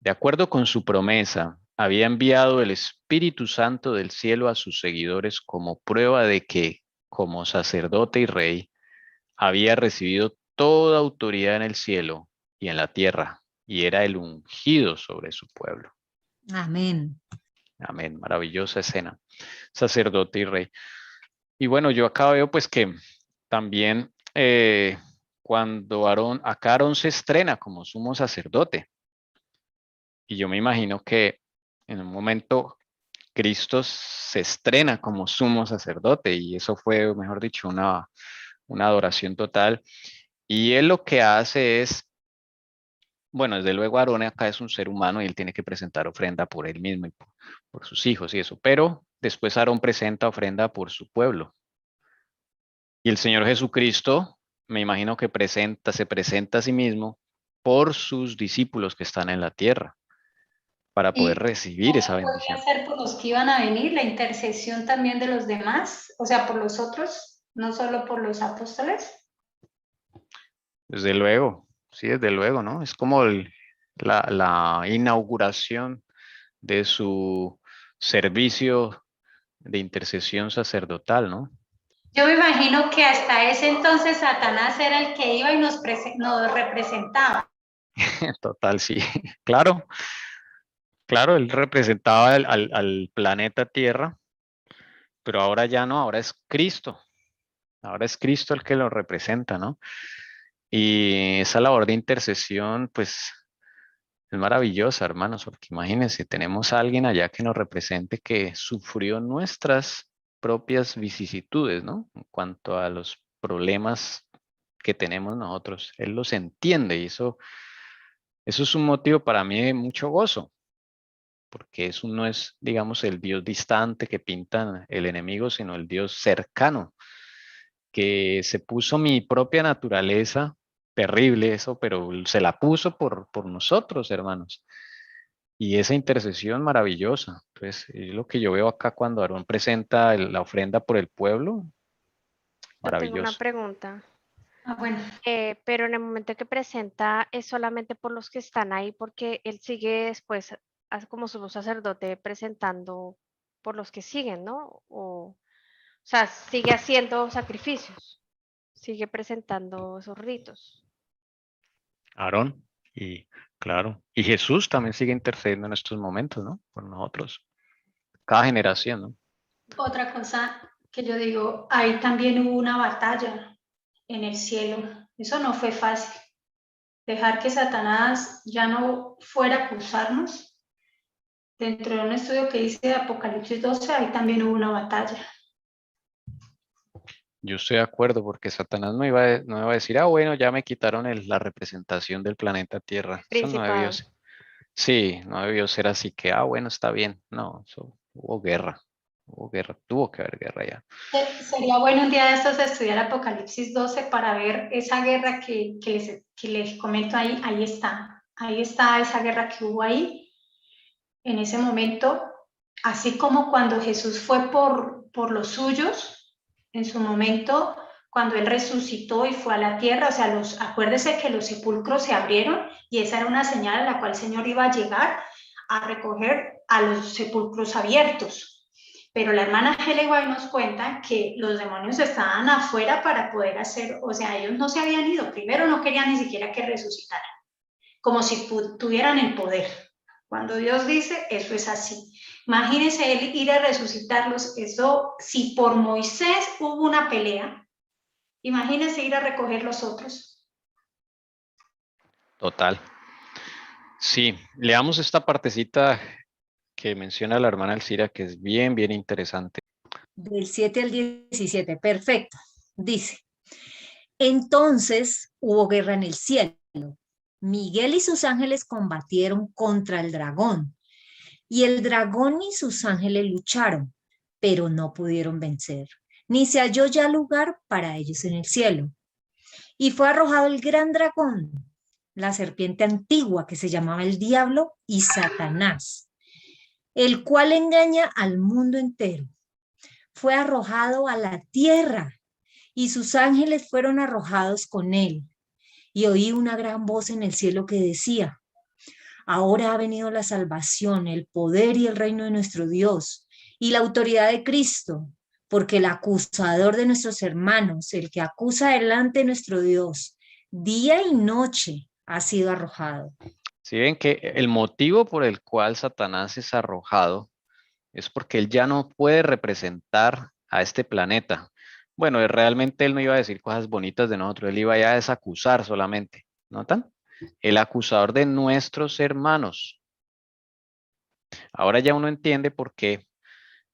De acuerdo con su promesa, había enviado el Espíritu Santo del cielo a sus seguidores como prueba de que, como sacerdote y rey, había recibido toda autoridad en el cielo y en la tierra, y era el ungido sobre su pueblo. Amén. Amén, maravillosa escena, sacerdote y rey. Y bueno, yo acá veo pues que también cuando Aarón se estrena como sumo sacerdote, y yo me imagino que en un momento Cristo se estrena como sumo sacerdote, y eso fue, mejor dicho, una adoración total. Y él lo que hace es, bueno, desde luego Aarón acá es un ser humano y él tiene que presentar ofrenda por él mismo y por sus hijos y eso, pero después Aarón presenta ofrenda por su pueblo. Y el Señor Jesucristo, me imagino que se presenta a sí mismo por sus discípulos que están en la tierra, para poder Y recibir esa podría bendición. ser por los que iban a venir, la intercesión también de los demás, o sea, por los otros, no solo por los apóstoles. Desde luego, sí, desde luego, ¿no? Es como la inauguración de su servicio de intercesión sacerdotal, ¿no? Yo me imagino que hasta ese entonces Satanás era el que iba y nos representaba. Total, sí. Claro, claro, él representaba al planeta Tierra, pero ahora ya no, ahora es Cristo. Ahora es Cristo el que lo representa, ¿no? Y esa labor de intercesión, pues, es maravillosa, hermanos, porque imagínense, tenemos a alguien allá que nos represente que sufrió nuestras propias vicisitudes, ¿no? En cuanto a los problemas que tenemos nosotros. Él los entiende y eso es un motivo para mí de mucho gozo, porque eso no es, digamos, el Dios distante que pinta el enemigo, sino el Dios cercano, que se puso mi propia naturaleza, terrible eso, pero se la puso por nosotros, hermanos. Y esa intercesión maravillosa. Entonces, es lo que yo veo acá cuando Aarón presenta la ofrenda por el pueblo, Yo tengo una maravilloso. pregunta. Ah, bueno, Pero en el momento que presenta es solamente por los que están ahí, porque él sigue después, como sumo sacerdote, presentando por los que siguen, ¿no? O sea, sigue haciendo sacrificios, sigue presentando esos ritos. Aarón, y claro, y Jesús también sigue intercediendo en estos momentos, ¿no? Por nosotros, cada generación, ¿no? otra cosa que yo digo, ahí también hubo una batalla en el cielo. Eso no fue fácil. Dejar que Satanás ya no fuera a acusarnos. Dentro de un estudio que hice de Apocalipsis 12, ahí también hubo una batalla. Yo estoy de acuerdo porque Satanás no iba a decir, ah, bueno, ya me quitaron la representación del planeta Tierra. Eso no debió Principado. ser. Sí, no debió ser así que, ah, bueno, está bien. No, hubo guerra. Hubo guerra, tuvo que haber guerra ya. Sería bueno un día de estos estudiar Apocalipsis 12 para ver esa guerra que les comento ahí. Ahí está esa guerra que hubo ahí en ese momento, así como cuando Jesús fue por los suyos, en su momento, cuando él resucitó y fue a la tierra, o sea, acuérdese que los sepulcros se abrieron y esa era una señal a la cual el Señor iba a llegar a recoger a los sepulcros abiertos. Pero la hermana Helen White nos cuenta que los demonios estaban afuera para poder hacer, o sea, ellos no se habían ido, primero no querían ni siquiera que resucitaran, como si tuvieran el poder. Cuando Dios dice, eso es así. Imagínense él ir a resucitarlos, eso, si por Moisés hubo una pelea, imagínense ir a recoger los otros. Total. Sí, leamos esta partecita que menciona la hermana Alcira, que es bien, bien interesante. Del 7 al 17, perfecto. Dice, entonces hubo guerra en el cielo. Miguel y sus ángeles combatieron contra el dragón. Y el dragón y sus ángeles lucharon, pero no pudieron vencer, ni se halló ya lugar para ellos en el cielo. Y fue arrojado el gran dragón, la serpiente antigua que se llamaba el diablo y Satanás, el cual engaña al mundo entero. Fue arrojado a la tierra y sus ángeles fueron arrojados con él. Y oí una gran voz en el cielo que decía, ahora ha venido la salvación, el poder y el reino de nuestro Dios y la autoridad de Cristo, porque el acusador de nuestros hermanos, el que acusa delante de nuestro Dios, día y noche ha sido arrojado. Si ven que el motivo por el cual Satanás es arrojado es porque él ya no puede representar a este planeta. Bueno, realmente él no iba a decir cosas bonitas de nosotros, él iba ya a desacusar solamente. ¿Notan? El acusador de nuestros hermanos. Ahora ya uno entiende por qué.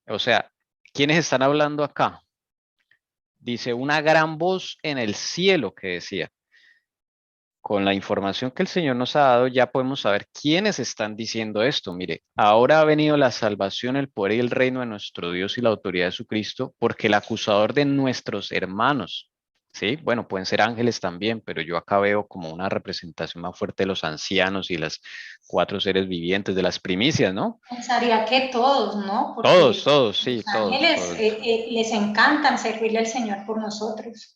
O sea, ¿quiénes están hablando acá? Dice una gran voz en el cielo que decía. Con la información que el Señor nos ha dado, ya podemos saber quiénes están diciendo esto. Mire, ahora ha venido la salvación, el poder y el reino de nuestro Dios y la autoridad de su Cristo, porque el acusador de nuestros hermanos, ¿sí? Bueno, pueden ser ángeles también, pero yo acá veo como una representación más fuerte de los ancianos y las 4 seres vivientes, de las primicias, ¿no? Pensaría que todos, ¿no? Todos, Porque todos, sí, los todos, ángeles todos. les encantan servirle al Señor por nosotros.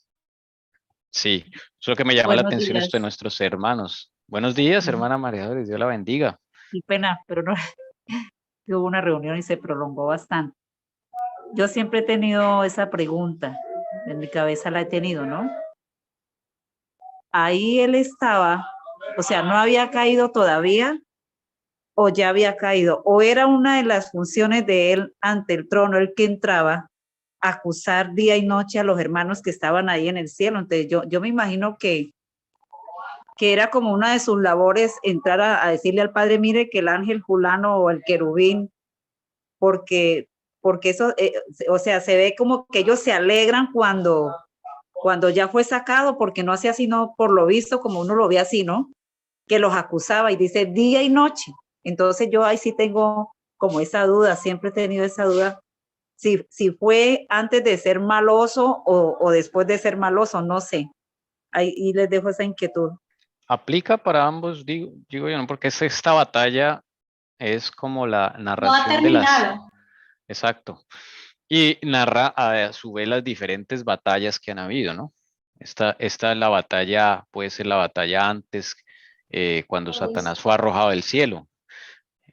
Sí, eso es lo que me llama la Buenos atención esto de días. nuestros hermanos. Buenos días, hermana María Dolores, Dios la bendiga. Qué pena, pero no hubo una reunión y se prolongó bastante. Yo siempre he tenido esa pregunta, en mi cabeza la he tenido, ¿no? Ahí él estaba, o sea, no había caído todavía, o ya había caído, o era una de las funciones de él ante el trono, el que entraba a acusar día y noche a los hermanos que estaban ahí en el cielo. Entonces yo me imagino que era como una de sus labores entrar a decirle al Padre, mire que el ángel fulano o el querubín, porque eso, o sea, se ve como que ellos se alegran cuando ya fue sacado, porque no hacía sino por lo visto, como uno lo ve así, ¿no? Que los acusaba y dice día y noche. Entonces yo ahí sí tengo como esa duda, siempre he tenido esa duda, si fue antes de ser maloso o después de ser maloso, no sé. Ahí les dejo esa inquietud. Aplica para ambos, digo yo, ¿no? Porque esta batalla es como la No ha narración de las... terminado. Exacto. Y narra a su vez las diferentes batallas que han habido, ¿no? Esta es la batalla, puede ser la batalla antes, cuando Satanás fue arrojado del cielo.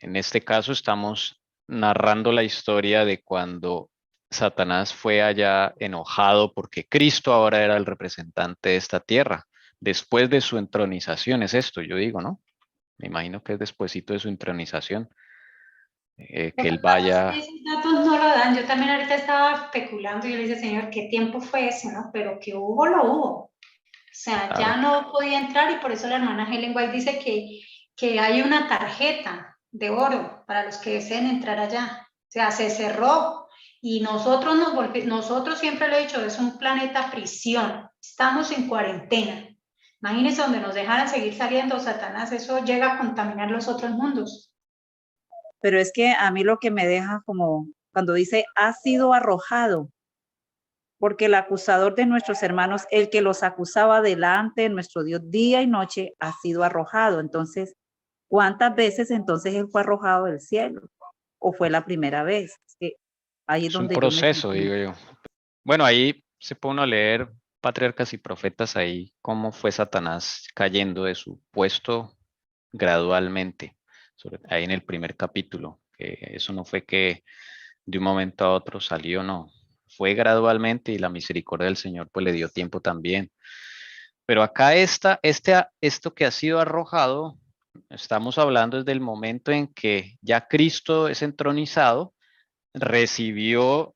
En este caso estamos narrando la historia de cuando Satanás fue allá enojado porque Cristo ahora era el representante de esta tierra. Después de su entronización, es esto, yo digo, ¿no? Me imagino que es despuesito de su entronización, Lo que que él pasa es que vaya... esos datos no lo dan. Yo también ahorita estaba especulando y yo le dije, Señor, ¿qué tiempo fue ese, no? Pero que hubo, lo hubo. O sea, ya Claro. no podía entrar y por eso la hermana Helen White dice que hay una tarjeta de oro para los que deseen entrar allá. O sea, se cerró y nosotros siempre lo he dicho, es un planeta prisión. Estamos en cuarentena. Imagínense donde nos dejaran seguir saliendo, Satanás, eso llega a contaminar los otros mundos. Pero es que a mí lo que me deja como cuando dice ha sido arrojado, porque el acusador de nuestros hermanos, el que los acusaba delante de nuestro Dios día y noche, ha sido arrojado. Entonces, ¿cuántas veces entonces él fue arrojado del cielo? ¿O fue la primera vez? Es que ahí es Es un donde yo me proceso, confundo. digo yo. Bueno, ahí se pone uno a leer Patriarcas y Profetas ahí, cómo fue Satanás cayendo de su puesto gradualmente, ahí en el primer capítulo, que eso no fue que de un momento a otro salió, no, fue gradualmente y la misericordia del Señor pues le dio tiempo también. Pero acá esto que ha sido arrojado, estamos hablando desde el momento en que ya Cristo es entronizado, recibió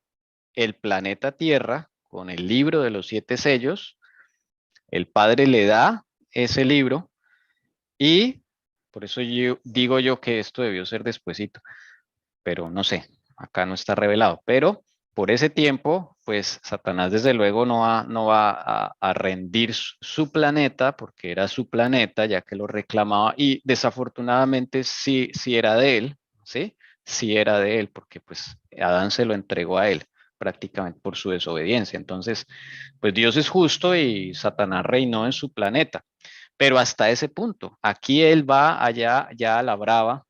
el planeta Tierra con el libro de los 7 sellos, el Padre le da ese libro y por eso yo digo yo que esto debió ser despuesito, pero no sé, acá no está revelado, pero por ese tiempo, pues Satanás desde luego no va a rendir su planeta, porque era su planeta, ya que lo reclamaba, y desafortunadamente sí era de él, ¿sí? Sí era de él, porque pues Adán se lo entregó a él prácticamente por su desobediencia. Entonces, pues Dios es justo y Satanás reinó en su planeta, pero hasta ese punto, aquí él va allá ya a la brava,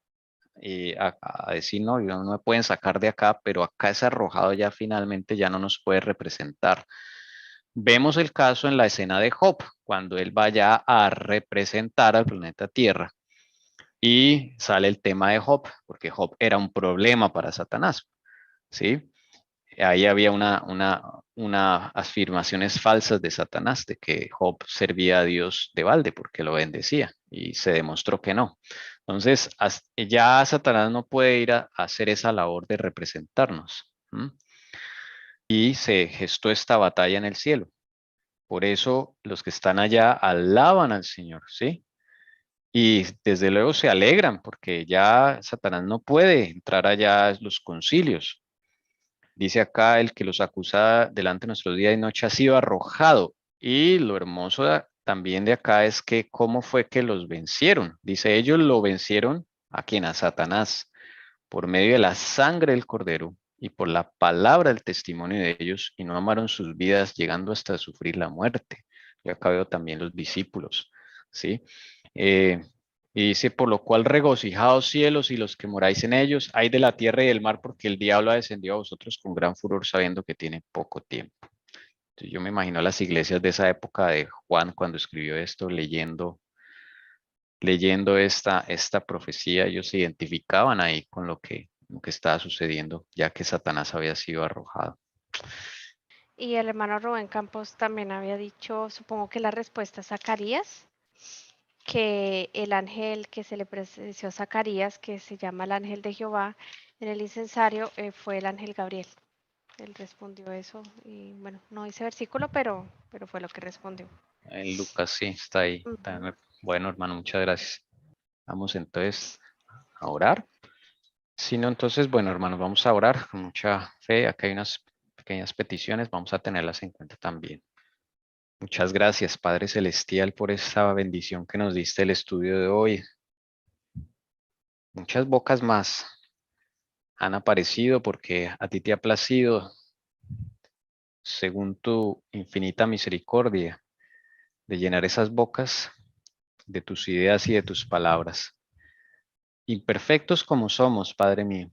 a decir, no, no me pueden sacar de acá, pero acá es arrojado ya finalmente, ya no nos puede representar. Vemos el caso en la escena de Job, cuando él vaya a representar al planeta Tierra. Y sale el tema de Job, porque Job era un problema para Satanás, ¿sí? ahí había una afirmaciones falsas de Satanás de que Job servía a Dios de balde porque lo bendecía y se demostró que no. Entonces, ya Satanás no puede ir a hacer esa labor de representarnos. Y se gestó esta batalla en el cielo. Por eso los que están allá alaban al Señor, ¿sí? Y desde luego se alegran porque ya Satanás no puede entrar allá a los concilios. Dice acá, el que los acusa delante de nuestro día y noche ha sido arrojado. Y lo hermoso también de acá es que cómo fue que los vencieron. Dice, ellos lo vencieron a quien, a Satanás, por medio de la sangre del cordero y por la palabra del testimonio de ellos, y no amaron sus vidas llegando hasta sufrir la muerte. Y acá veo también los discípulos, ¿sí? Y dice, por lo cual regocijaos cielos y los que moráis en ellos, hay de la tierra y del mar, porque el diablo ha descendido a vosotros con gran furor, sabiendo que tiene poco tiempo. Entonces, yo me imagino las iglesias de esa época de Juan cuando escribió esto, leyendo esta profecía, ellos se identificaban ahí con lo que estaba sucediendo, ya que Satanás había sido arrojado. Y el hermano Rubén Campos también había dicho, supongo que la respuesta a Zacarías, que el ángel que se le presenció a Zacarías, que se llama el ángel de Jehová, en el incensario, fue el ángel Gabriel. Él respondió eso y bueno, no dice versículo, pero fue lo que respondió. En Lucas sí, está ahí. Ujú. Bueno, hermano, muchas gracias. Vamos entonces a orar. Si no, entonces, bueno, hermanos, vamos a orar con mucha fe. Acá hay unas pequeñas peticiones, vamos a tenerlas en cuenta también. Muchas gracias, Padre Celestial, por esta bendición que nos diste el estudio de hoy. Muchas bocas más han aparecido porque a ti te ha placido, según tu infinita misericordia, de llenar esas bocas de tus ideas y de tus palabras. Imperfectos como somos, Padre mío,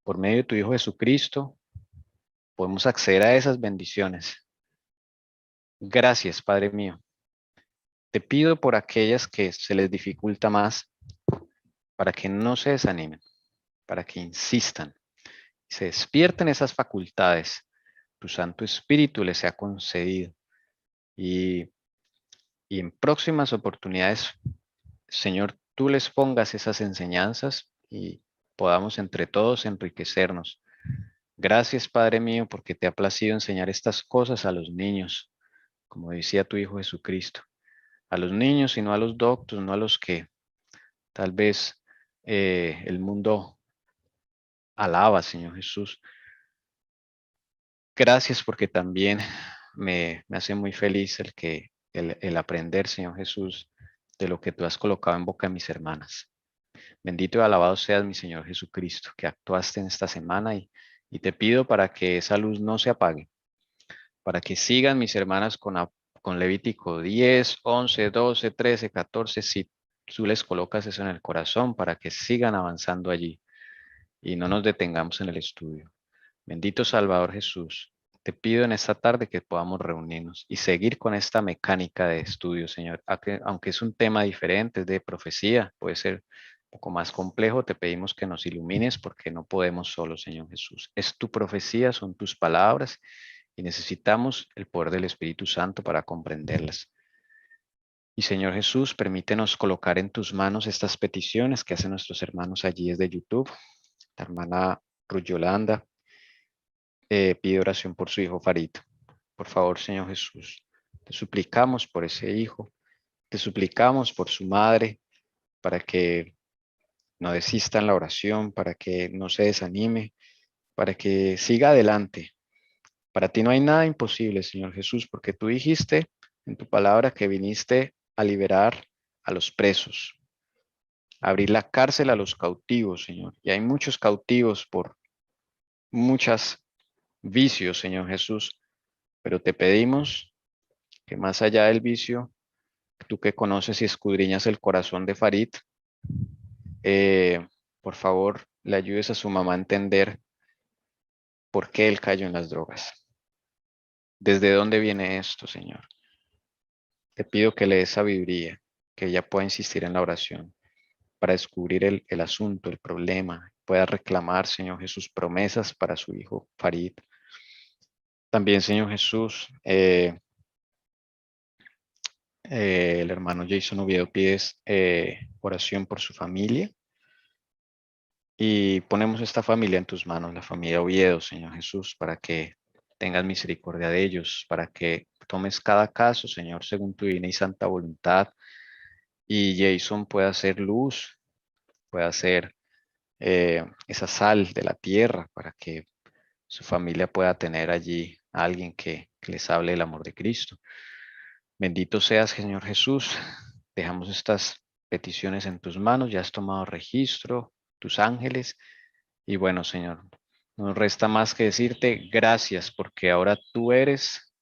por medio de tu Hijo Jesucristo, podemos acceder a esas bendiciones. Gracias, Padre mío. Te pido por aquellas que se les dificulta más, para que no se desanimen, para que insistan, se despierten esas facultades. Tu Santo Espíritu les sea concedido. Y en próximas oportunidades, Señor, tú les pongas esas enseñanzas y podamos entre todos enriquecernos. Gracias, Padre mío, porque te ha placido enseñar estas cosas a los niños, como decía tu Hijo Jesucristo. A los niños y no a los doctos, no a los que tal vez el mundo alaba, Señor Jesús. Gracias porque también me hace muy feliz el aprender, Señor Jesús, de lo que tú has colocado en boca de mis hermanas. Bendito y alabado seas, mi Señor Jesucristo, que actuaste en esta semana y te pido para que esa luz no se apague, para que sigan mis hermanas con Levítico 10, 11, 12, 13, 14, si tú les colocas eso en el corazón, para que sigan avanzando allí y no nos detengamos en el estudio. Bendito Salvador Jesús, te pido en esta tarde que podamos reunirnos y seguir con esta mecánica de estudio, Señor. Aunque es un tema diferente, es de profecía, puede ser un poco más complejo, te pedimos que nos ilumines porque no podemos solo, Señor Jesús. Es tu profecía, son tus palabras y necesitamos el poder del Espíritu Santo para comprenderlas. Y Señor Jesús, permítenos colocar en tus manos estas peticiones que hacen nuestros hermanos allí desde YouTube. La hermana Ruth Yolanda pide oración por su hijo Farid. Por favor, Señor Jesús, te suplicamos por ese hijo, te suplicamos por su madre, para que no desista en la oración, para que no se desanime, para que siga adelante. Para ti no hay nada imposible, Señor Jesús, porque tú dijiste en tu palabra que viniste a liberar a los presos, a abrir la cárcel a los cautivos, Señor. Y hay muchos cautivos por muchos vicios, Señor Jesús, pero te pedimos que más allá del vicio, tú que conoces y escudriñas el corazón de Farid, por favor, le ayudes a su mamá a entender por qué él cayó en las drogas. ¿Desde dónde viene esto, Señor? Te pido que le des sabiduría, que ella pueda insistir en la oración para descubrir el asunto, el problema pueda reclamar, Señor Jesús, promesas para su hijo Farid. También, Señor Jesús, el hermano Jason Oviedo pide oración por su familia. Y ponemos esta familia en tus manos, la familia Oviedo, Señor Jesús, para que tengas misericordia de ellos, para que tomes cada caso, Señor, según tu divina y santa voluntad. Y Jason pueda ser luz, pueda ser esa sal de la tierra, para que su familia pueda tener allí a alguien que les hable del amor de Cristo. Bendito seas, Señor Jesús. Dejamos estas peticiones en tus manos. Ya has tomado registro, tus ángeles. Y bueno, Señor, no nos resta más que decirte gracias, porque ahora tú eres,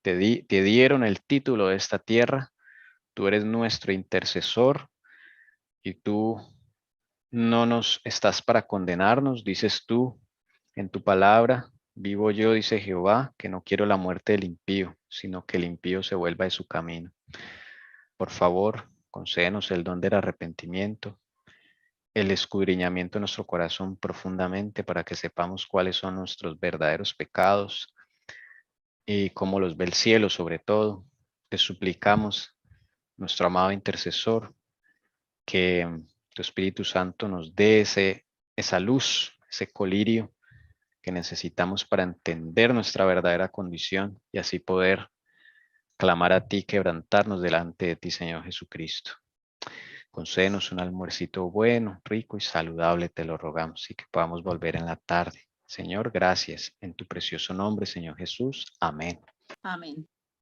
te dieron el título de esta tierra. Tú eres nuestro intercesor y tú no nos estás para condenarnos. Dices tú en tu palabra: vivo yo, dice Jehová, que no quiero la muerte del impío, sino que el impío se vuelva de su camino. Por favor, concédenos el don del arrepentimiento, el escudriñamiento de nuestro corazón profundamente, para que sepamos cuáles son nuestros verdaderos pecados y cómo los ve el cielo. Sobre todo, te suplicamos, nuestro amado intercesor, que tu Espíritu Santo nos dé esa luz, ese colirio que necesitamos para entender nuestra verdadera condición y así poder clamar a ti, quebrantarnos delante de ti, Señor Jesucristo. Concédenos un almuercito bueno, rico y saludable, te lo rogamos, y que podamos volver en la tarde. Señor, gracias. En tu precioso nombre, Señor Jesús. Amén. Amén.